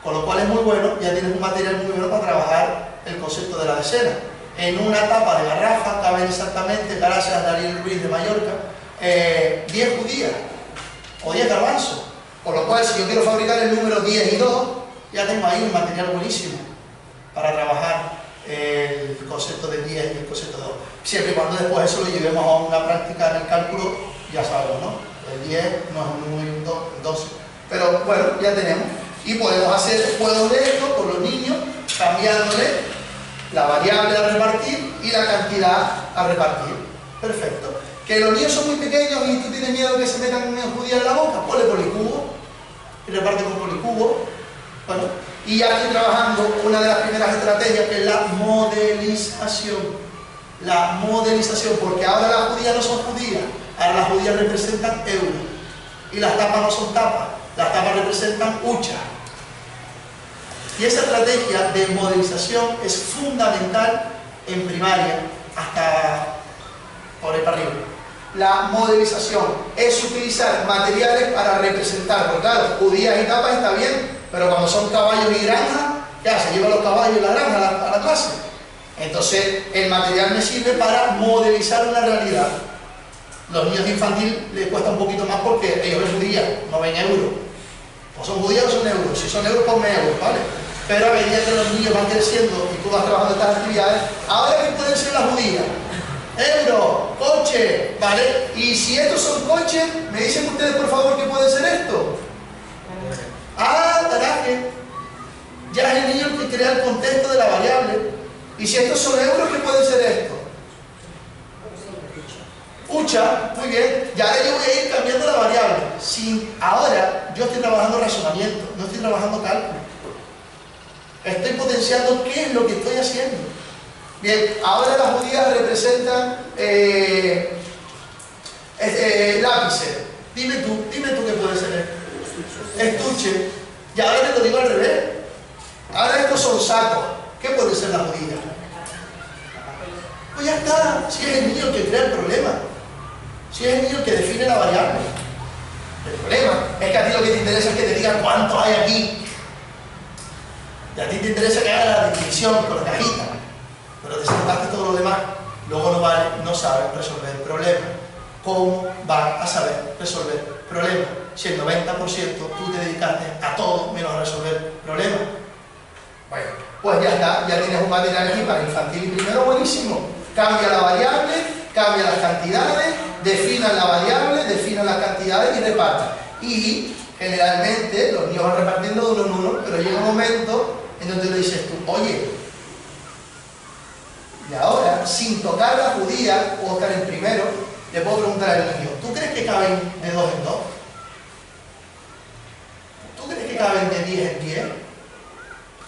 con lo cual es muy bueno, ya tienes un material muy bueno para trabajar el concepto de la decena. En una tapa de garrafa caben exactamente, gracias a Daniel Ruiz de Mallorca, 10 judías o 10 garbanzos, por lo cual si yo quiero fabricar el número 10 y 2, ya tengo ahí un material buenísimo para trabajar el concepto de 10 y el concepto de 2. Siempre y cuando después eso lo llevemos a una práctica en el cálculo, ya sabemos, ¿no? El 10 no es un número y un 12. Pero bueno, ya tenemos. Y podemos hacer juegos de esto con los niños, cambiándole la variable a repartir y la cantidad a repartir. Perfecto. Que los niños son muy pequeños y tú tienes miedo que se metan en judía en la boca, ponle policubo y reparte con policubo. Bueno, y ya estoy trabajando una de las primeras estrategias, que es la modelización. La modelización, porque ahora las judías no son judías, ahora las judías representan euros. Y las tapas no son tapas, las tapas representan hucha. Y esa estrategia de modelización es fundamental en primaria, hasta por ahí para arriba. La modelización es utilizar materiales para representar, porque claro, judías y tapas está bien, pero cuando son caballos y granjas, ya se llevan los caballos y la granja a la clase. Entonces, el material me sirve para modelizar una realidad. Los niños de infantil les cuesta un poquito más porque ellos ven judías, no ven euros. O son judías o son euros. Si son euros, ponme euros, ¿vale? Pero a medida que los niños van creciendo y tú vas trabajando estas actividades, ahora que pueden ser las judías. Euro, coche, ¿vale? Y si estos son coches, me dicen ustedes por favor que puede ser esto. Ah, garaje. Ya es el niño el que crea el contexto de la variable. Y si estos son euros, ¿qué puede ser esto? Ucha, muy bien. Y ahora yo voy a ir cambiando la variable. Ahora yo estoy trabajando razonamiento, no estoy trabajando cálculo. Estoy potenciando qué es lo que estoy haciendo. Bien, ahora las judías representan lápices. Dime tú qué puede ser esto. Estuche. Y ahora te lo digo al revés. Ahora estos son sacos. ¿Qué puede ser la judía? Pues ya está. Si es el niño el que crea el problema. Si es el niño el que define la variable. El problema es que a ti lo que te interesa es que te digan cuánto hay aquí. Y a ti te interesa que haga la definición con la cajita. Pero te saltaste todo lo demás. Luego no sabes resolver el problema. ¿Cómo vas a saber resolver el problema? Si el 90% tú te dedicaste a todo menos a resolver problemas. Bueno, pues ya está, ya tienes un material aquí para infantil y primero buenísimo. Cambia la variable, cambia las cantidades, defina la variable, defina las cantidades y reparta. Y generalmente los niños van repartiendo de uno en uno, pero llega un momento en donde le dices tú, oye, y ahora, sin tocar la judía, o estar en primero, le puedo preguntar al niño, ¿tú crees que caben de 2 en 2? ¿Tú crees que caben de 10 en 10?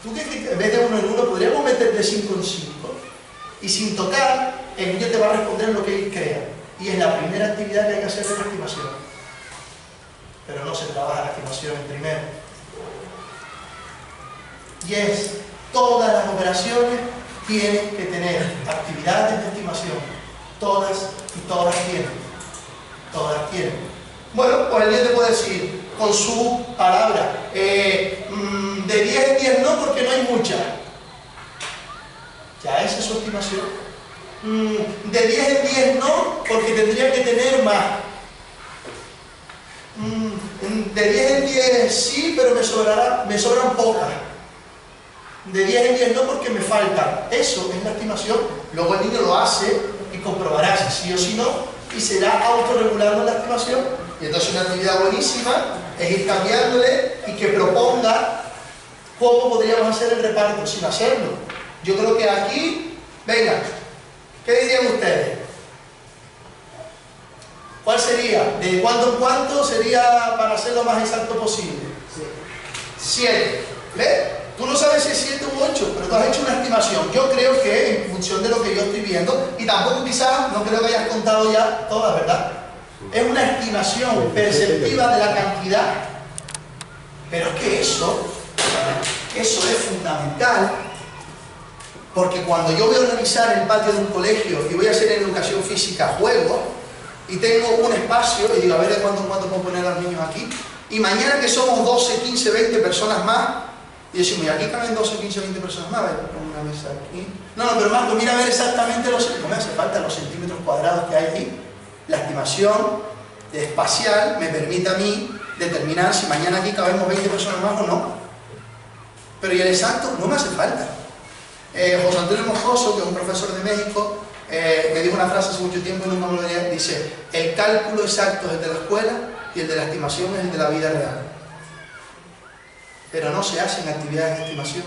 ¿Tú crees que en vez de 1 en 1 podríamos meter de 5 en 5? Y sin tocar, el niño te va a responder lo que él crea. Y es la primera actividad que hay que hacer de la estimación. Pero no se trabaja la estimación en primero. Y es, todas las operaciones tienen que tener actividades de estimación. Todas tienen. Todas tienen. Bueno, pues el niño te puede decir, con su palabra, de 10 en 10 no, porque no hay muchas. Ya esa es su estimación. De 10 en 10 no, porque tendría que tener más. De 10 en 10 sí, pero me sobran pocas. De 10 en 10 no, porque me faltan. Eso es la estimación. Luego el niño lo hace y comprobará si sí o si no, y será autorregulando la estimación. Y entonces una actividad buenísima es ir cambiándole y que proponga cómo podríamos hacer el reparto sin hacerlo. Yo creo que aquí, venga, ¿qué dirían ustedes? ¿Cuál sería? ¿De cuánto en cuánto sería para hacer lo más exacto posible? 7. ¿Ves? Tú no sabes si es 7 u 8, pero tú has hecho una estimación. Yo creo que en función de lo que yo estoy viendo, y tampoco quizás, no creo que hayas contado ya todas, ¿verdad? Es una estimación perceptiva de la cantidad. Pero es que eso es fundamental, porque cuando yo voy a organizar el patio de un colegio y voy a hacer en educación física juegos, y tengo un espacio, y digo, a ver de cuánto en cuánto puedo poner a los niños aquí, y mañana que somos 12, 15, 20 personas más, y decimos, y aquí caben 12, 15, 20 personas más, voy a poner una mesa aquí. No, pero Marco, mira a ver exactamente no me hace falta los centímetros cuadrados que hay ahí. La estimación espacial me permite a mí determinar si mañana aquí cabemos 20 personas más o no. Pero y el exacto no me hace falta. José Antonio Mojoso, que es un profesor de México, me dijo una frase hace mucho tiempo y nunca me lo diré, dice, el cálculo exacto es el de la escuela y el de la estimación es el de la vida real. Pero no se hacen actividades de estimación.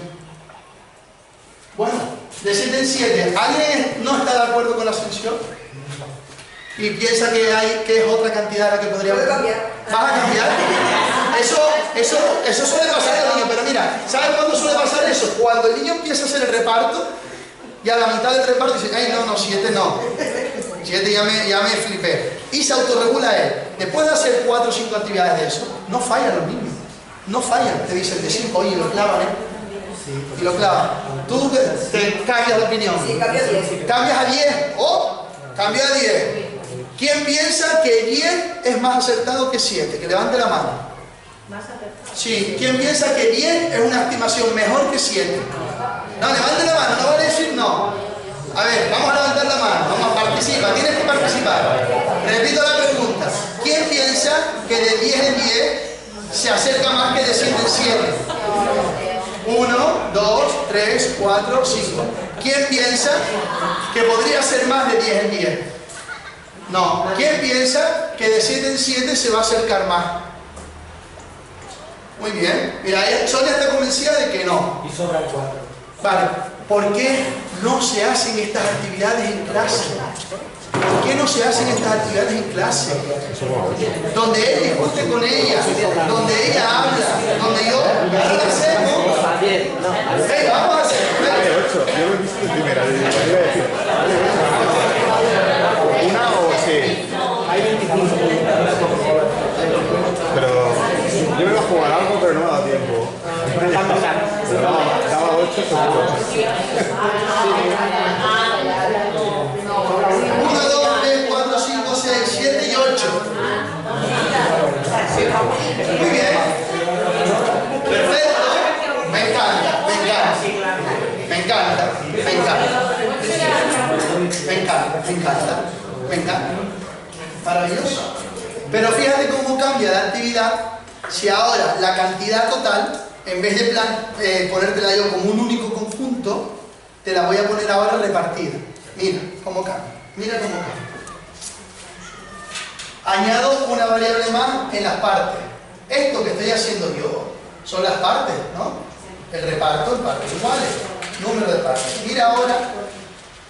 Bueno, de 7 en 7, ¿alguien no está de acuerdo con la ascensión? Y piensa que es otra cantidad a la que podríamos... ¿Puedo cambiar? ¿Vas a cambiar? Eso suele pasar a los niños, pero mira, ¿sabes cuándo suele pasar eso? Cuando el niño empieza a hacer el reparto y a la mitad del reparto dice, ay, no, 7 no. 7 ya me flipé. Y se autorregula él. Después de hacer 4 o 5 actividades de eso, no fallan los niños. No fallan. Te dicen de 5, oye, lo clavan, y lo clavan. Tú te cambias de opinión. Sí, cambio a 10. Cambias a 10. Cambio a 10. ¿Quién piensa que 10 es más acertado que 7? Que levante la mano. Más acertado. Sí, ¿quién piensa que 10 es una estimación mejor que 7? No, levante la mano, no vale decir no. A ver, vamos a levantar la mano, vamos a participar, tienes que participar. Repito la pregunta. ¿Quién piensa que de 10 en 10 se acerca más que de 7 en 7. 1, 2, 3, 4, 5. ¿Quién piensa que podría ser más de 10 en 10? No. ¿Quién piensa que de 7 en 7 se va a acercar más? Muy bien. Mira, Sonia está convencida de que no. Y sobran 4. Vale. ¿Por qué no se hacen estas actividades en clase? ¿Por qué no se hacen estas actividades en clase? Donde él discute con ella, donde ella habla, donde yo... Ahora lo hacemos. Hey, vamos a hacer. Yo lo he visto de primera. ¿Una o sí? Hay 25 Pero yo me iba a jugar algo, pero no me ha dado tiempo. Pero daba 8 seguro. 1, 2, 3, 4, 5, 6, 7 y 8. Muy bien. Perfecto. Me encanta, me encanta. Me encanta, me encanta. Me encanta, me encanta. Me encanta. Maravilloso. Pero fíjate cómo cambia la actividad si ahora la cantidad total, en vez de ponértela yo como un único conjunto, te la voy a poner ahora repartida. Mira cómo cambia. Mira cómo cambia. Añado una variable más en las partes. Esto que estoy haciendo yo son las partes, ¿no? El reparto en partes iguales. Número de partes. Mira ahora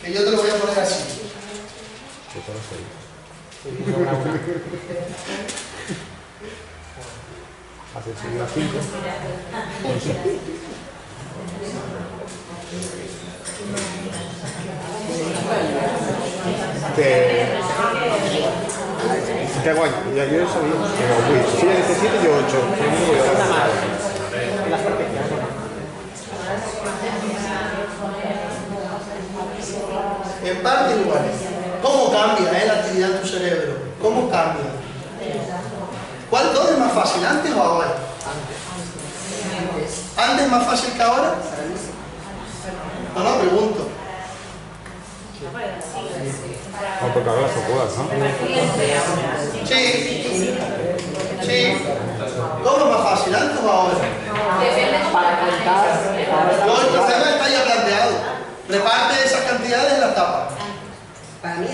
que yo te lo voy a poner así. Hace las 5. Te aguanto, ya yo sabía. Pero si ella dice 7, yo 8. En partes iguales. ¿Cómo cambia la actividad en tu cerebro? ¿Cómo cambia? ¿Cuál es más fácil, antes o ahora? ¿Antes es más fácil que ahora? No, pregunto. No, porque ahora se puede, ¿no? Sí. Sí. ¿Cómo es más fácil, antes o ahora? Para contar. No, el problema está ya planteado. Reparte esas cantidades en las tapas. Para mí,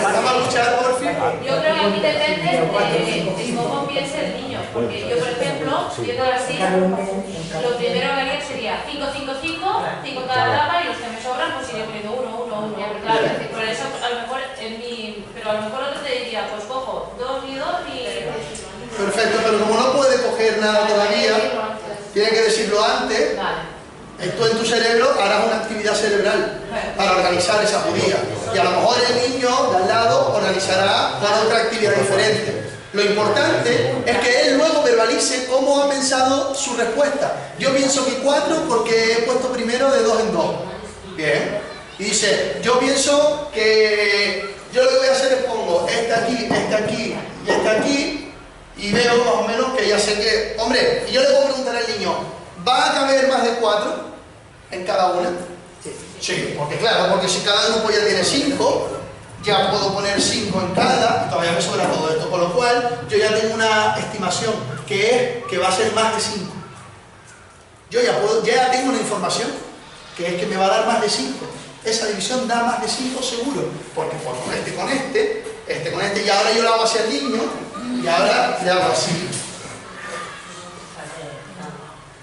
Vamos a luchar por fin. Yo creo que aquí depende de cómo piense el niño. Porque yo, por ejemplo, viendo así, lo primero que haría sería 5, 5, 5, 5 cada etapa, y los que me sobran, pues iré poniendo 1, 1, 1. Claro, es decir, por eso a lo mejor pero a lo mejor otro te diría, pues cojo 2 y 2 y... Perfecto, pero como no puede coger nada todavía, tiene que decirlo antes. Vale. Tú en tu cerebro harás una actividad cerebral para organizar esa judía. Y a lo mejor el niño de al lado organizará para otra actividad diferente. Lo importante es que él luego verbalice cómo ha pensado su respuesta. Yo pienso que 4 porque he puesto primero de 2 en 2. Bien. Y dice, yo pienso que yo lo que voy a hacer es pongo este aquí y este aquí, y veo más o menos que ya sé que... Hombre, y yo le puedo preguntar al niño, ¿va a caber más de 4 en cada una? Sí, porque claro, porque si cada grupo ya tiene 5, ya puedo poner 5 en cada, y todavía me sobra todo esto, con lo cual yo ya tengo una estimación, que es que va a ser más de 5. Yo ya tengo una información, que es que me va a dar más de 5. Esa división da más de 5 seguro, porque por con este, y ahora yo lo hago hacia el niño, y ahora le hago así.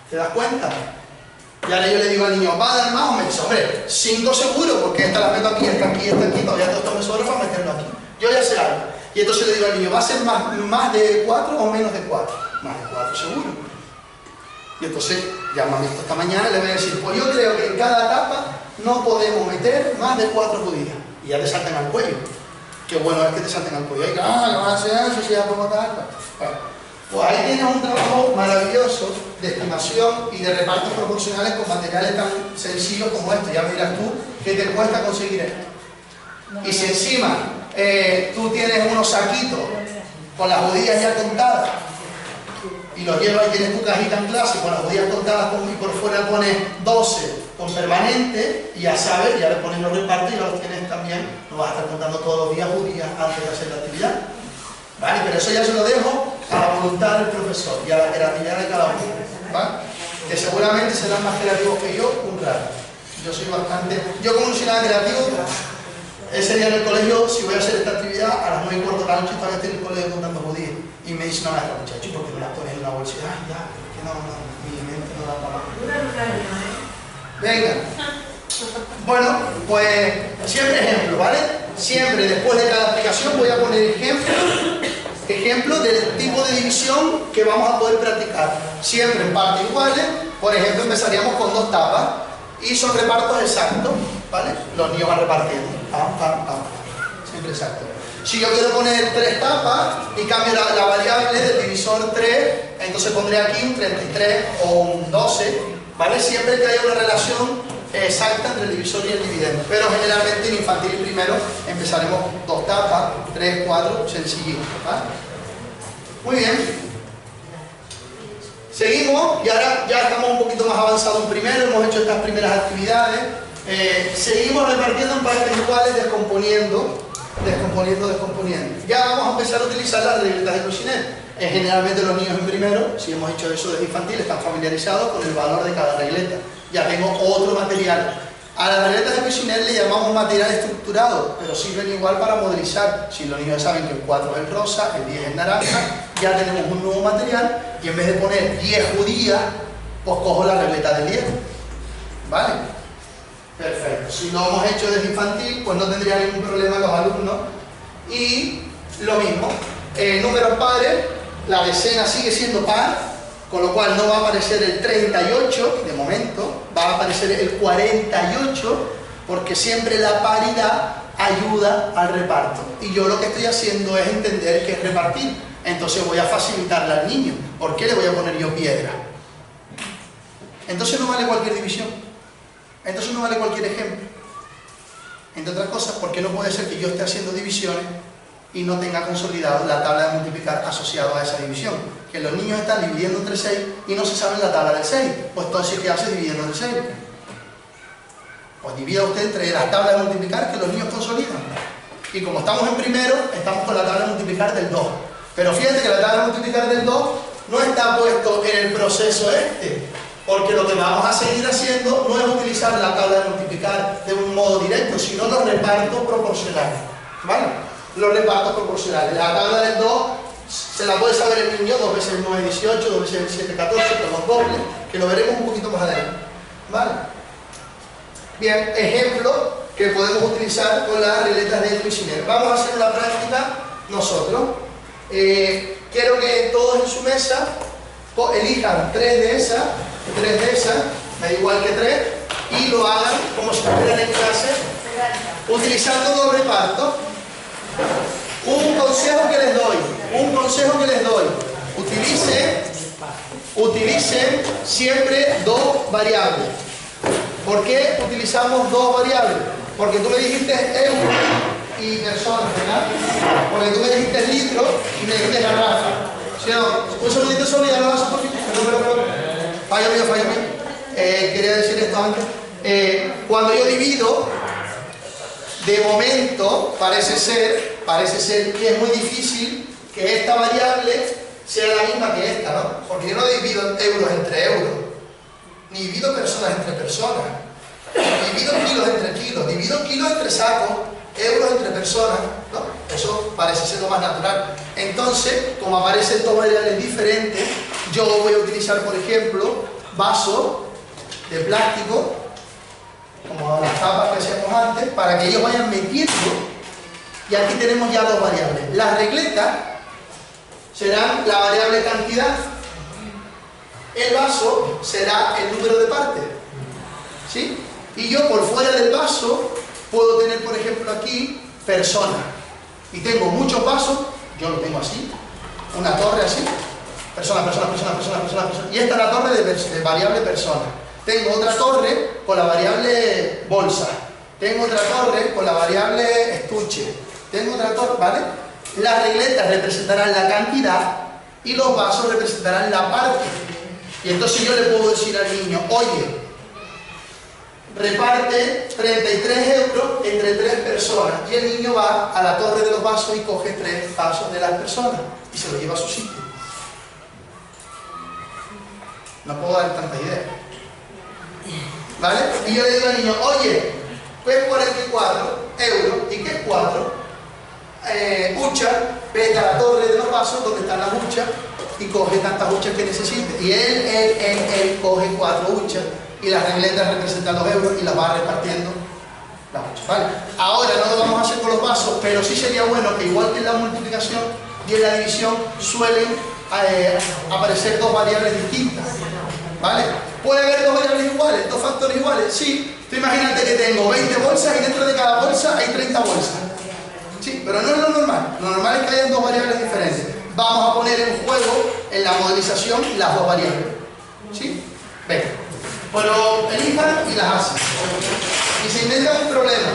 ¿Te das cuenta? Y ahora yo le digo al niño, ¿va a dar más? O me dice, hombre, 5 seguro, porque esta la meto aquí, esta aquí, esta aquí, todavía todo esto me sobra para meterlo aquí. Yo ya sé algo. Y entonces le digo al niño, ¿va a ser más de 4 o menos de 4? Más de 4 seguro. Y entonces, ya me han visto esta mañana, le voy a decir, pues yo creo que en cada etapa no podemos meter más de 4 judías. Y ya te salten al cuello. Qué bueno es que te salten al cuello. Y no vas a hacer eso, si ya pongo tal. Bueno. Pues ahí tienes un trabajo maravilloso de estimación y de repartos proporcionales con materiales tan sencillos como esto. Ya miras tú que te cuesta conseguir esto. Y si encima tú tienes unos saquitos con las judías ya contadas y los llevas y tienes tu cajita en clase con las judías contadas y por fuera pones 12 con permanente, y ya sabes, ya le pones los repartos y ya los tienes también, no vas a estar contando todos los días judías antes de hacer la actividad. ¿Vale? Pero eso ya se lo dejo a la voluntad del profesor y a la creatividad de cada uno, ¿vale? Que seguramente serán más creativos que yo, un rato. Yo como no soy nada creativo, ese día en el colegio, si voy a hacer esta actividad, a las 9:15 de la noche todavía estoy en el colegio contando judíos. Y me dice una maestra, muchacho, ¿por qué no las pones en una bolsita? Ah, ya, que no, mi mente no da para más. Venga. Bueno, pues siempre ejemplo, ¿vale? Siempre después de cada aplicación voy a poner ejemplos del tipo de división que vamos a poder practicar. Siempre en partes iguales. Por ejemplo, empezaríamos con 2 tapas y son repartos exactos, ¿vale? Los niños van repartiendo. Pam, pam, pam. Siempre exacto. Si yo quiero poner 3 tapas y cambio la variable del divisor 3, entonces pondré aquí un 33 o un 12, ¿vale? Siempre que haya una relación exacta entre el divisor y el dividendo. Pero generalmente en infantil y primero empezaremos 2 tapas, 3, 4, sencillito, ¿vale? Muy bien. Seguimos y ahora ya estamos un poquito más avanzados en primero, hemos hecho estas primeras actividades. Seguimos repartiendo en partes iguales, descomponiendo. Ya vamos a empezar a utilizar las regletas de Cuisinert. Generalmente los niños en primero, si hemos hecho eso desde infantil, están familiarizados con el valor de cada regleta. Ya tengo otro material. A las regletas de Cuisinert le llamamos material estructurado, pero sirven igual para modelizar. Si los niños saben que el 4 es el rosa, el 10 es naranja, ya tenemos un nuevo material y en vez de poner 10 judías, pues cojo la regleta del 10. ¿Vale? Perfecto. Si lo hemos hecho desde infantil, pues no tendría ningún problema los alumnos. Y lo mismo, números pares, la decena sigue siendo par, con lo cual no va a aparecer el 38 de momento, va a aparecer el 48, porque siempre la paridad ayuda al reparto. Y yo lo que estoy haciendo es entender que es repartir. Entonces voy a facilitarle al niño. ¿Por qué le voy a poner yo piedra? Entonces no vale cualquier división. Entonces no vale cualquier ejemplo. Entre otras cosas, porque no puede ser que yo esté haciendo divisiones y no tenga consolidado la tabla de multiplicar asociado a esa división. Que los niños están dividiendo entre 6 y no se saben la tabla del 6. Pues entonces, ¿qué hace dividiendo entre 6? Pues divida usted entre las tablas de multiplicar que los niños consolidan. Y como estamos en primero, estamos con la tabla de multiplicar del 2. Pero fíjate que la tabla de multiplicar del 2 no está puesto en el proceso porque lo que vamos a seguir haciendo no es utilizar la tabla de multiplicar de un modo directo, sino los repartos proporcionales. ¿Vale? Los repartos proporcionales. La tabla del 2 se la puede saber el niño 2 veces el 9, 18, 2 veces el 7, 14, con los dobles, que lo veremos un poquito más adelante. ¿Vale? Bien, ejemplo que podemos utilizar con las regletas de Cuisinert. Vamos a hacer una práctica nosotros. Quiero que todos en su mesa elijan 3 de esas, da igual que 3, y lo hagan como si estuvieran en clase, utilizando 2 repartos. Un consejo que les doy, utilicen siempre 2 variables. ¿Por qué utilizamos 2 variables? Porque tú me dijiste euro y personas, ¿verdad? Porque tú me dijiste litro y me dijiste garrafa. ¿Sí o no? Un segundito solo y ya lo vas a por fin. Perdón. Fallo mío. Quería decir esto antes. Cuando yo divido, de momento parece ser que es muy difícil que esta variable sea la misma que esta, ¿no? Porque yo no divido euros entre euros, ni divido personas entre personas, divido kilos entre kilos, divido kilos entre sacos, euros entre personas, ¿no? Eso parece ser lo más natural. Entonces, como aparecen 2 variables diferentes, yo voy a utilizar, por ejemplo, vasos de plástico, como las tapas que hacíamos antes, para que ellos vayan metiendo. Y aquí tenemos ya 2 variables. Las regletas serán la variable cantidad. El vaso será el número de partes. ¿Sí? Y yo por fuera del vaso puedo tener, por ejemplo, aquí personas. Y tengo muchos vasos, yo lo tengo así, una torre así, persona. Y esta es la torre de variable persona. Tengo otra torre con la variable bolsa. Tengo otra torre con la variable estuche. Tengo otra torre, ¿vale? Las regletas representarán la cantidad y los vasos representarán la parte. Y entonces yo le puedo decir al niño, oye, reparte 33 euros entre 3 personas y el niño va a la torre de los vasos y coge 3 vasos de las personas y se los lleva a su sitio. No puedo dar tantas ideas. ¿Vale? Y yo le digo al niño, oye, pues 44 euros, ¿y qué es 4? Huchas, vete a la torre de los vasos donde están las huchas y coge tantas huchas que necesite. Y él coge 4 huchas y las regletas representan los euros y las va repartiendo las huchas. ¿Vale? Ahora no lo vamos a hacer con los vasos, pero sí sería bueno que igual que en la multiplicación y en la división suelen aparecer 2 variables distintas. ¿Vale? ¿Puede haber 2 variables iguales, 2 factores iguales? Sí. Tú imagínate que tengo 20 bolsas y dentro de cada bolsa hay 30 bolsas. Sí, pero no es lo normal. Lo normal es que hayan 2 variables diferentes. Vamos a poner en juego, en la modelización, las 2 variables. ¿Sí? Venga. Pero elijan y las hacen. Y se inventan un problema.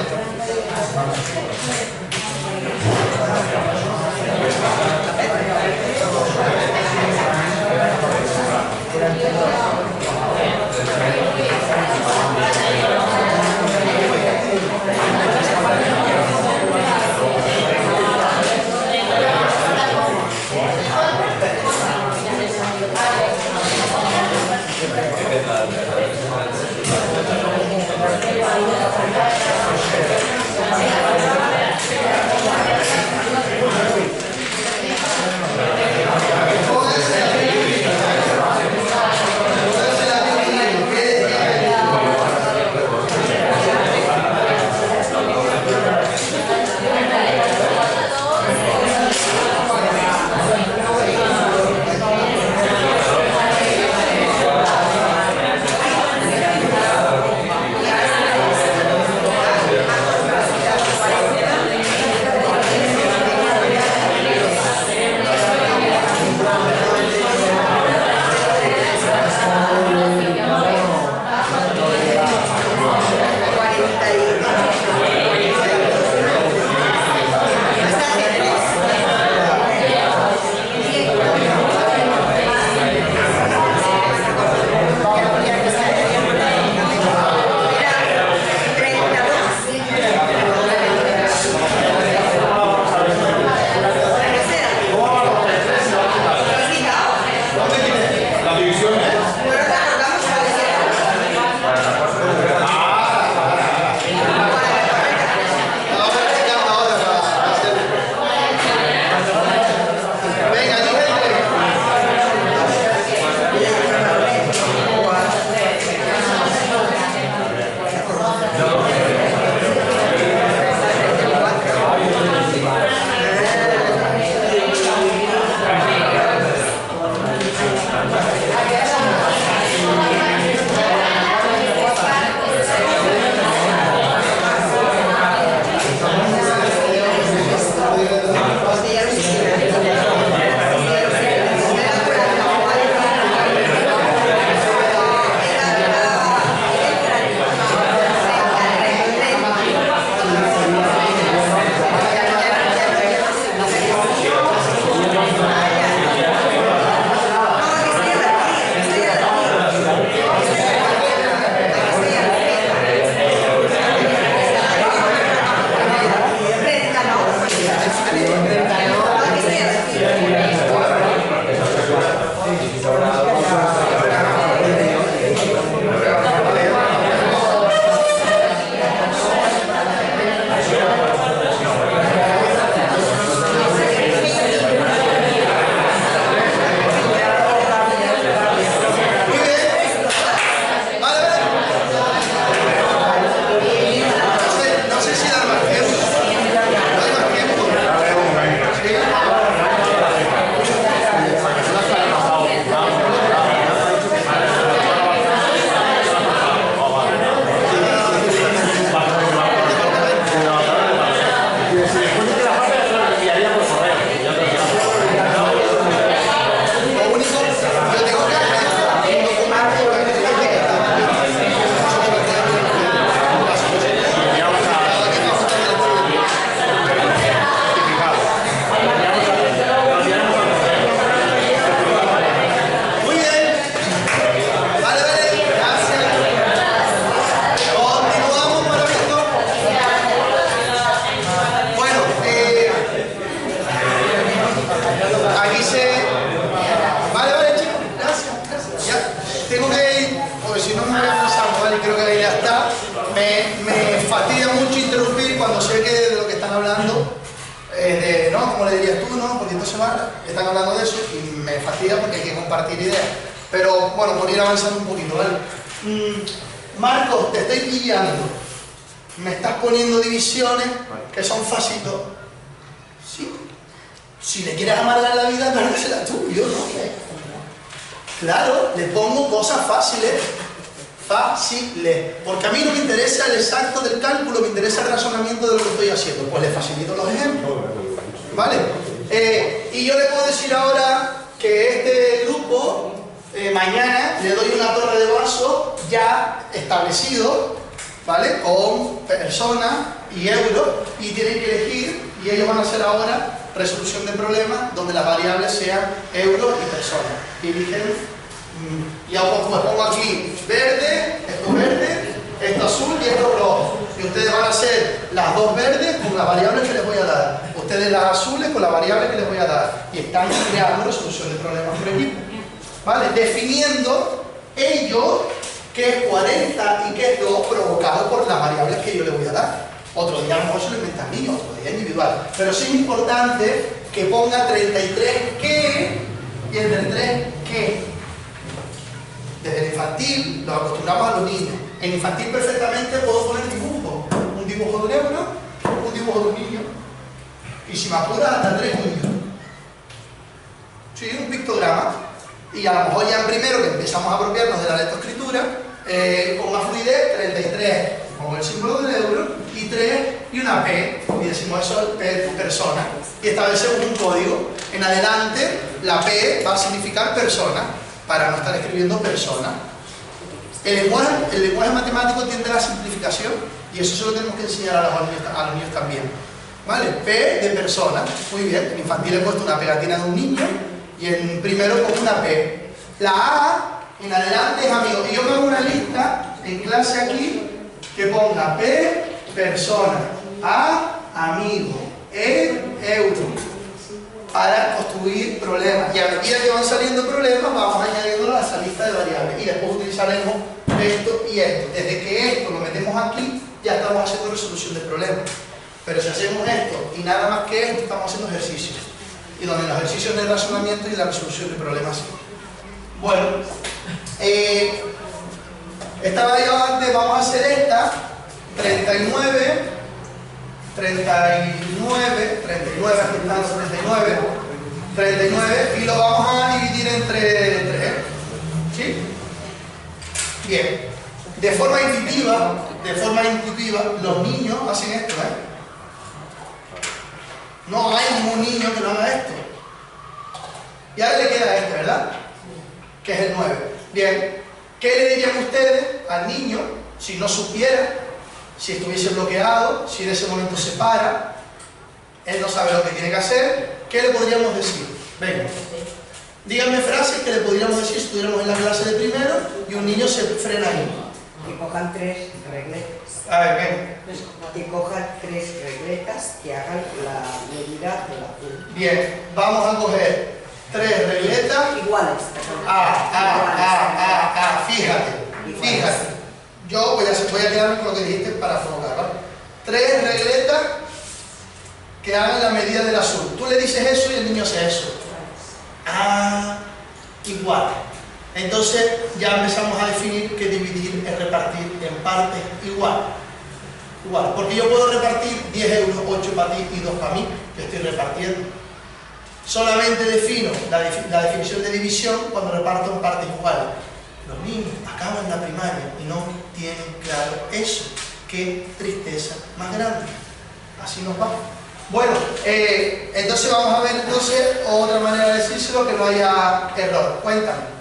ya está. Me fastidia mucho interrumpir cuando sé que de lo que están hablando, ¿no? Como le dirías tú, ¿no? Porque entonces están hablando de eso y me fastidia porque hay que compartir ideas. Pero bueno, por ir avanzando un poquito, ¿vale? Marcos, te estoy pillando. Me estás poniendo divisiones que son fáciles. Sí. Si le quieres amargar la vida, gánasela tú, yo no. Claro, le pongo cosas fáciles. Fáciles. Porque a mí no me interesa el exacto del cálculo, me interesa el razonamiento de lo que estoy haciendo. Pues le facilito los ejemplos. ¿Vale? Y yo le puedo decir ahora que este grupo, mañana le doy una torre de vaso ya establecido, ¿vale? Con personas y euros, y tienen que elegir, y ellos van a hacer ahora resolución de problemas donde las variables sean euros y personas. Y eligen, y como pongo aquí verde, esto azul y esto rojo. Y ustedes van a hacer las dos verdes con las variables que les voy a dar. Ustedes las azules con las variables que les voy a dar. Y están creando resolución de problemas por equipo. ¿Vale? Definiendo ellos qué es 40 y qué es 2 provocado por las variables que yo les voy a dar. Otro día a lo mejor se lo inventan niños, otro día individual. Pero sí es importante que ponga 33 qué y el 33 qué. Desde el infantil lo acostumbramos a los niños. En infantil perfectamente puedo poner dibujos. Un dibujo de un euro, un dibujo de un niño. Y si me apura, hasta 3 niños. Sí, un pictograma. Y a lo mejor ya en primero que empezamos a apropiarnos de la lectoescritura, con más fluidez, 33 con el símbolo del euro y 3 y una P, y decimos eso es P persona, y establecemos un código. En adelante la P va a significar persona, para no estar escribiendo persona. El lenguaje matemático tiende a la simplificación, y eso se lo tenemos que enseñar a los niños también. ¿Vale? P de persona, muy bien. En infantil he puesto una pegatina de un niño, y en primero pongo una P. La A en adelante es amigo. Y yo me hago una lista en clase aquí que ponga P, persona, A, amigo, E, euro, para construir problemas. Y a medida que van saliendo problemas, vamos añadiendo a esa lista de variables. Y después utilizaremos esto y esto. Desde que esto lo metemos aquí, ya estamos haciendo resolución de problemas. Pero si hacemos esto y nada más que esto, estamos haciendo ejercicios. Y donde los ejercicios de razonamiento y la resolución de problemas. Bueno, estaba yo antes, vamos a hacer esta, 39, aquí están los 39, y lo vamos a dividir entre 3, ¿sí? Bien, de forma intuitiva, los niños hacen esto, No hay ningún niño que no haga esto. Y ahora le queda este, ¿verdad? Que es el 9. Bien, ¿qué le dirían ustedes al niño si no supiera, si estuviese bloqueado, si en ese momento se para, él no sabe lo que tiene que hacer? ¿Qué le podríamos decir? Venga, díganme frases que le podríamos decir si estuviéramos en la clase de primero y un niño se frena ahí. Que cojan 3 regletas. A ver, venga. Que cojan 3 regletas que hagan la medida del azul. Bien, vamos a coger 3 regletas. Iguales. Fíjate. Yo voy a quedarme con lo que dijiste para provocar, ¿vale? 3 regletas que hagan la medida del azul. Tú le dices eso y el niño hace eso. Igual. Entonces ya empezamos a definir que dividir es repartir en partes igual. Porque yo puedo repartir 10 euros, 8 para ti y 2 para mí, que estoy repartiendo. Solamente defino la definición de división cuando reparto en partes iguales. Los niños acaban la primaria y no tienen claro eso. Qué tristeza más grande. Así nos va. Bueno, entonces vamos a ver otra manera de decírselo que no haya error. Cuéntame.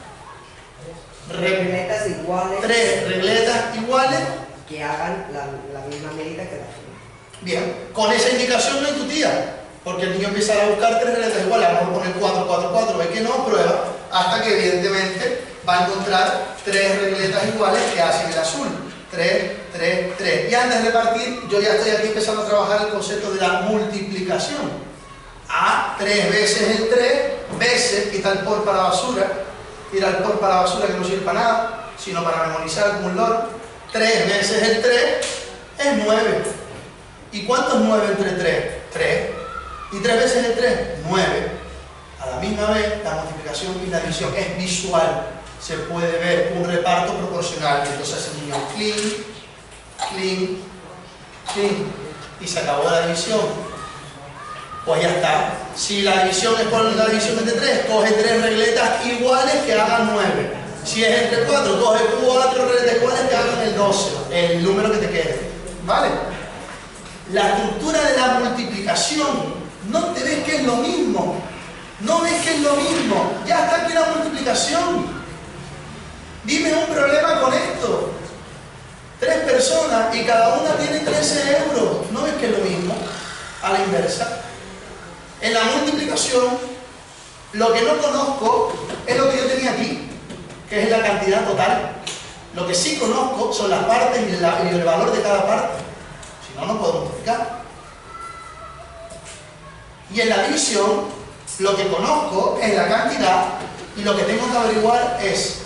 Regletas iguales. 3 regletas iguales que hagan la misma medida que la azul. Bien, con esa indicación no hay tutía, porque el niño empieza a buscar 3 regletas iguales, a lo mejor poner 4, 4, 4, ve que no, prueba, hasta que evidentemente va a encontrar 3 regletas iguales que hacen el azul. 3, 3, 3. Y antes de repartir, yo ya estoy aquí empezando a trabajar el concepto de la multiplicación. A 3 veces el 3 veces, quita el por para la basura, tira el por para la basura que no sirve para nada, sino para memorizar como un loro. 3 veces el 3 es 9. ¿Y cuánto es 9 entre 3? 3. ¿Y 3 veces el 3? 9. A la misma vez, la multiplicación y la división es visual. Se puede ver un reparto proporcional. Y entonces el niño clean, clean, clean. Y se acabó la división. Pues ya está. Si la división es por la división entre 3, coge 3 regletas iguales que hagan 9. Si es entre 4, coge 4 regletas iguales que hagan el 12, el número que te quede. ¿Vale? La estructura de la multiplicación, no te ves que es lo mismo. No ves que es lo mismo. Ya está aquí la multiplicación. Dime un problema con esto. 3 personas y cada una tiene 13 euros. ¿No ves que es lo mismo? A la inversa. En la multiplicación, lo que no conozco es lo que yo tenía aquí, que es la cantidad total. Lo que sí conozco son las partes y el valor de cada parte. Si no, no puedo multiplicar. Y en la división, lo que conozco es la cantidad y lo que tengo que averiguar es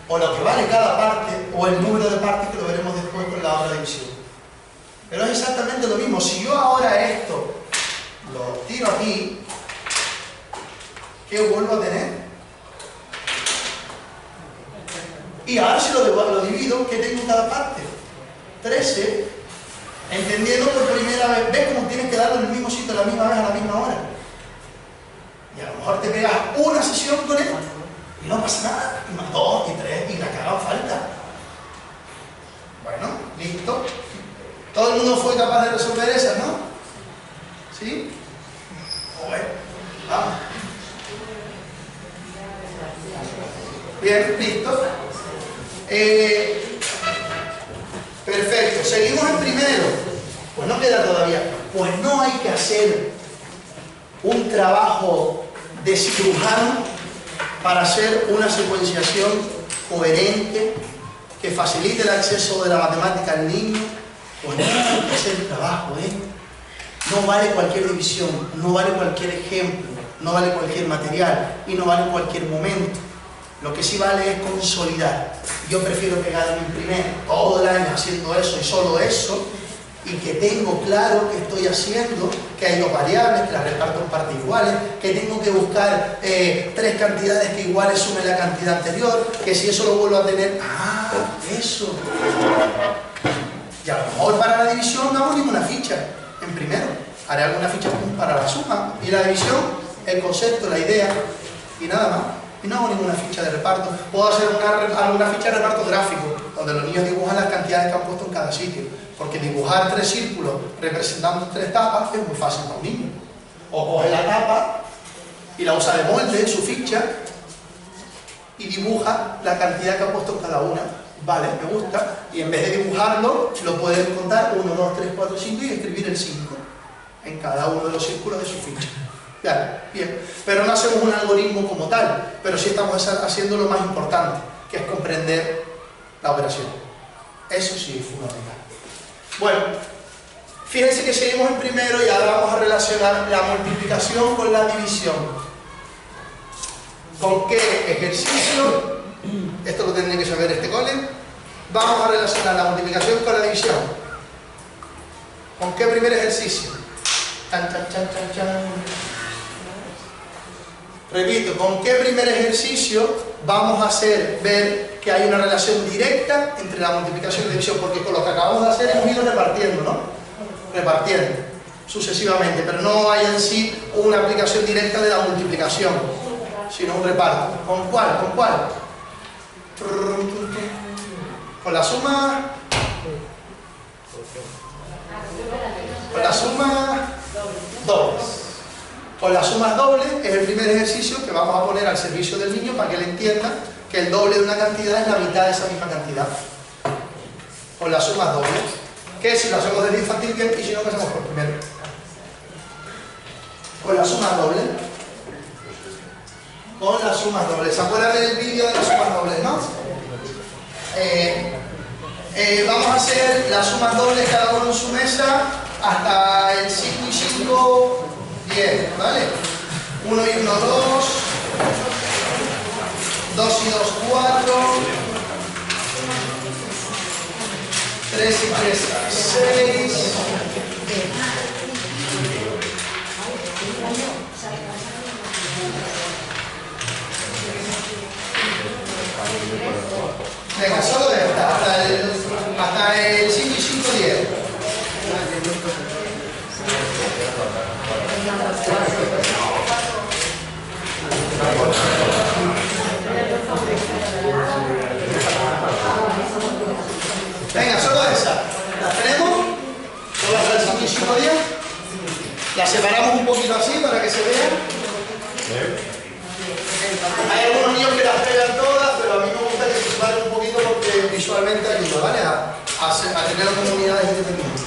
o lo que vale cada parte o el número de partes, que lo veremos después con la otra división. Pero es exactamente lo mismo. Si yo ahora esto lo tiro aquí, ¿qué vuelvo a tener? Y ahora si lo divido, ¿qué tengo en cada parte? 13, entendiendo por primera vez. ¿Ves cómo tienes que darlo en el mismo sitio a la misma vez, a la misma hora? Y a lo mejor te pegas una sesión con él y no pasa nada. Y más 2 y 3 y la que haga falta. Bueno, listo. Todo el mundo fue capaz de resolver esas, ¿no? ¿Sí? Bueno, vamos. Bien, listo. Perfecto. Seguimos en primero. Pues no queda todavía. Pues no hay que hacer un trabajo de cirujano para hacer una secuenciación coherente que facilite el acceso de la matemática al niño. Pues no hay que hacer el trabajo, No vale cualquier división, no vale cualquier ejemplo, no vale cualquier material y no vale cualquier momento. Lo que sí vale es consolidar. Yo prefiero pegarme en primero todo el año haciendo eso y solo eso, y que tengo claro que estoy haciendo, que hay 2 variables, que las reparto en partes iguales, que tengo que buscar 3 cantidades que iguales sumen la cantidad anterior, que si eso lo vuelvo a tener, eso. Y a lo mejor para la división no hago ninguna ficha en primero. Haré alguna ficha para la suma y la división, el concepto, la idea y nada más. Y no hago ninguna ficha de reparto. Puedo hacer alguna ficha de reparto gráfico, donde los niños dibujan las cantidades que han puesto en cada sitio. Porque dibujar 3 círculos representando 3 tapas es muy fácil para un niño. O coge la tapa y la usa de molde en su ficha y dibuja la cantidad que ha puesto en cada una. Vale, me gusta. Y en vez de dibujarlo, lo pueden contar 1, 2, 3, 4, 5 y escribir el 5 en cada uno de los círculos de su ficha. Bien. Pero no hacemos un algoritmo como tal, pero sí estamos haciendo lo más importante, que es comprender la operación. Eso sí es fundamental. Bueno, fíjense que seguimos en primero y ahora vamos a relacionar la multiplicación con la división. ¿Con qué ejercicio? Esto lo tendría que saber este cole. Vamos a relacionar la multiplicación con la división. ¿Con qué primer ejercicio? Chan, chan, chan, chan, chan. Repito, ¿con qué primer ejercicio vamos a hacer ver que hay una relación directa entre la multiplicación y la división? Porque con lo que acabamos de hacer hemos ido repartiendo, ¿no? Repartiendo sucesivamente, pero no hay en sí una aplicación directa de la multiplicación, sino un reparto. ¿Con cuál? ¿Con cuál? Con la suma. Con la suma dobles. Con las sumas dobles es el primer ejercicio que vamos a poner al servicio del niño para que él entienda que el doble de una cantidad es la mitad de esa misma cantidad. Con las sumas dobles. Que si lo hacemos desde infantil bien y si no, lo hacemos por primero. Con las sumas dobles. Con las sumas dobles. ¿Se acuerdan del vídeo de las sumas dobles, no? Vamos a hacer las sumas dobles cada uno en su mesa hasta el 5 y 5, 10, ¿vale? 1 y 1, 2, 2 y 2, 4, 3 y 3, 6. Venga, solo esta, hasta el 5 y 5, 10. Venga, solo esa. ¿La tenemos? Solo hasta el 5 y 5, 10. La separamos un poquito así para que se vea. Hay algunos niños que las pegan todas, pero a mí me gusta que se separen un poquito porque visualmente ayuda, ¿vale? A tener comunidades independientes.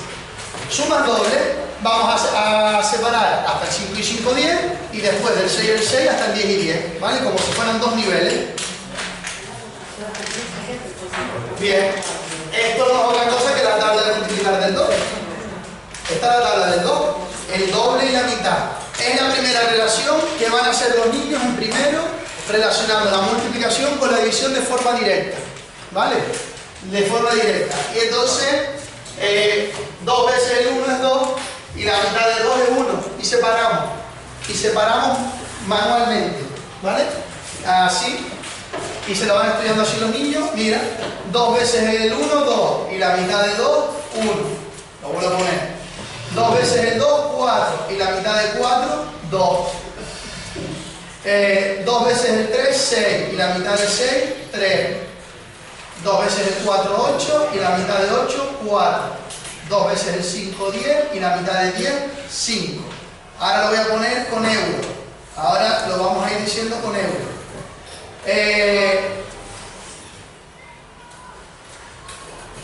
Sumas dobles, vamos a separar hasta el 5 y 5, 10 y después del 6 y el 6 hasta el 10 y 10, ¿vale? Como si fueran dos niveles. Bien, esto no es otra cosa que la tabla de multiplicar del 2. Esta es la tabla del 2, el doble y la mitad. Es la primera relación que van a hacer los niños en primero, relacionando la multiplicación con la división de forma directa, ¿vale? De forma directa. Y entonces, 2 veces el 1 es 2 y la mitad de 2 es 1. Y separamos. Y separamos manualmente, ¿vale? Así. Y se lo van estudiando así los niños. Mira, 2 veces el 1, 2. Y la mitad de 2, 1. Lo vuelvo a poner. 2 veces el 2, 4. Y la mitad de 4, 2. 2 veces el 3, 6. Y la mitad de 6, 3. 2 veces el 4, 8. Y la mitad de 8, 4. 2 veces el 5, 10. Y la mitad de 10, 5. Ahora lo voy a poner con euros. Ahora lo vamos a ir diciendo con euros.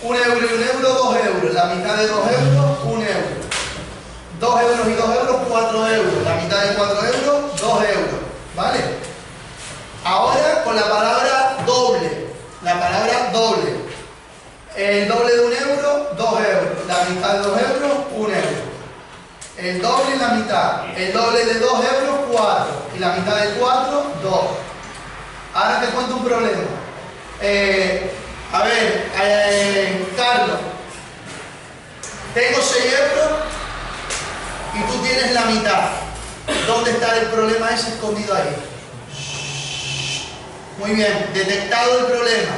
1 euro y 1 euro, 2 euros. La mitad de 2 euros, 1 euro. 2 euros y 2 euros, 4 euros. La mitad de 4 euros, 2 euros. ¿Vale? Ahora con la palabra doble. La palabra doble. El doble de 1 euro, 2 euros. La mitad de 2 euros, 1 euro. El doble y la mitad. El doble de 2 euros, 4. Y la mitad de 4, 2. Ahora te cuento un problema. A ver, Carlos. Tengo 6 euros y tú tienes la mitad. ¿Dónde está el problema ese escondido ahí? Muy bien, detectado el problema.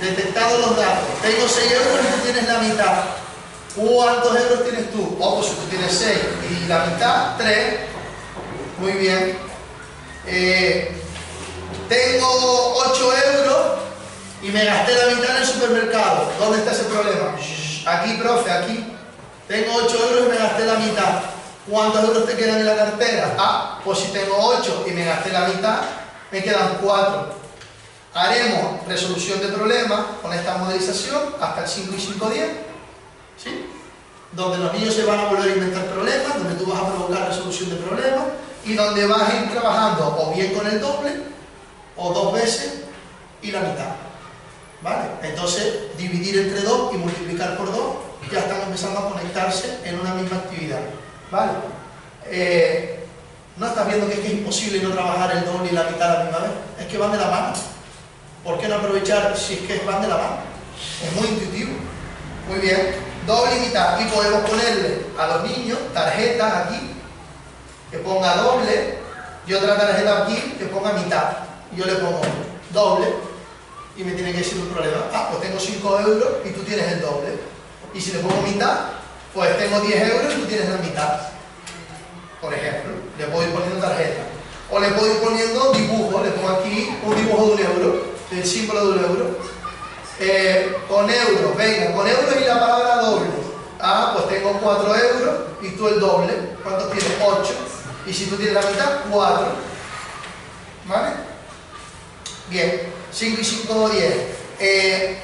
Detectado los datos. Tengo 6 euros y tú tienes la mitad. ¿Cuántos euros tienes tú? Oh, pues si tú tienes 6 y la mitad, 3. Muy bien. Tengo 8 euros y me gasté la mitad en el supermercado. ¿Dónde está ese problema? Aquí, profe, aquí. Tengo 8 euros y me gasté la mitad. ¿Cuántos euros te quedan en la cartera? Ah, pues si tengo 8 y me gasté la mitad, me quedan 4. Haremos resolución de problemas con esta modelización hasta el 5 y 5, 10. ¿Sí? Donde los niños se van a volver a inventar problemas, donde tú vas a provocar resolución de problemas y donde vas a ir trabajando o bien con el doble o 2 veces y la mitad. ¿Vale? Entonces, dividir entre 2 y multiplicar por 2 ya están empezando a conectarse en una misma actividad. ¿Vale? ¿No estás viendo que es imposible no trabajar el doble y la mitad a la misma vez? Es que van de la mano. ¿Por qué no aprovechar si es que van de la mano? Es muy intuitivo. Muy bien. Doble y mitad. Y podemos ponerle a los niños tarjetas aquí que ponga doble y otra tarjeta aquí que ponga mitad. Y yo le pongo doble y me tiene que decir un problema. Ah, pues tengo 5 euros y tú tienes el doble. Y si le pongo mitad, pues tengo 10 euros y tú tienes la mitad. Por ejemplo, le puedo ir poniendo tarjeta. O le puedo ir poniendo dibujo. Le pongo aquí un dibujo de 1 euro, el símbolo de 1 euro. Con euros, venga, con euros y la palabra doble. Ah, pues tengo 4 euros y tú el doble. ¿Cuántos tienes? 8. Y si tú tienes la mitad, 4. ¿Vale? Bien, 5 y 5, 10.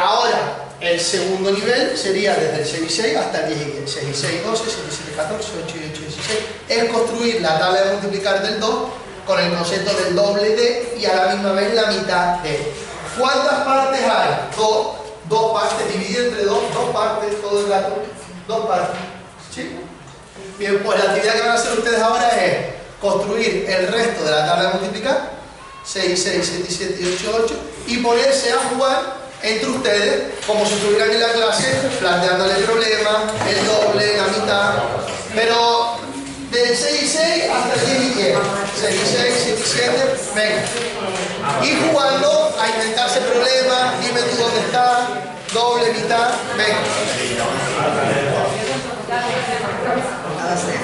Ahora, el segundo nivel sería desde el 6 y 6 hasta el 10 y 10. 6 y 6, 12, 6 y 7, 14, 8 y 8, 16. Es construir la tabla de multiplicar del 2 con el concepto del doble de y a la misma vez la mitad de. ¿Cuántas partes hay? Dos partes, dividir entre dos partes, todo el rato. 2 partes. ¿Sí? Bien, pues la actividad que van a hacer ustedes ahora es construir el resto de la tabla de multiplicar, 6 y 6, 7 y 7 y 8 y 8, y ponerse a jugar entre ustedes, como si estuvieran en la clase, planteándole el problema, el doble, la mitad, pero del 6 y 6 hasta el 10 y 10, 6 y 6, 7 y 7, venga. Y jugando a inventarse problemas, dime tú dónde está, doble, mitad, venga. A las 10.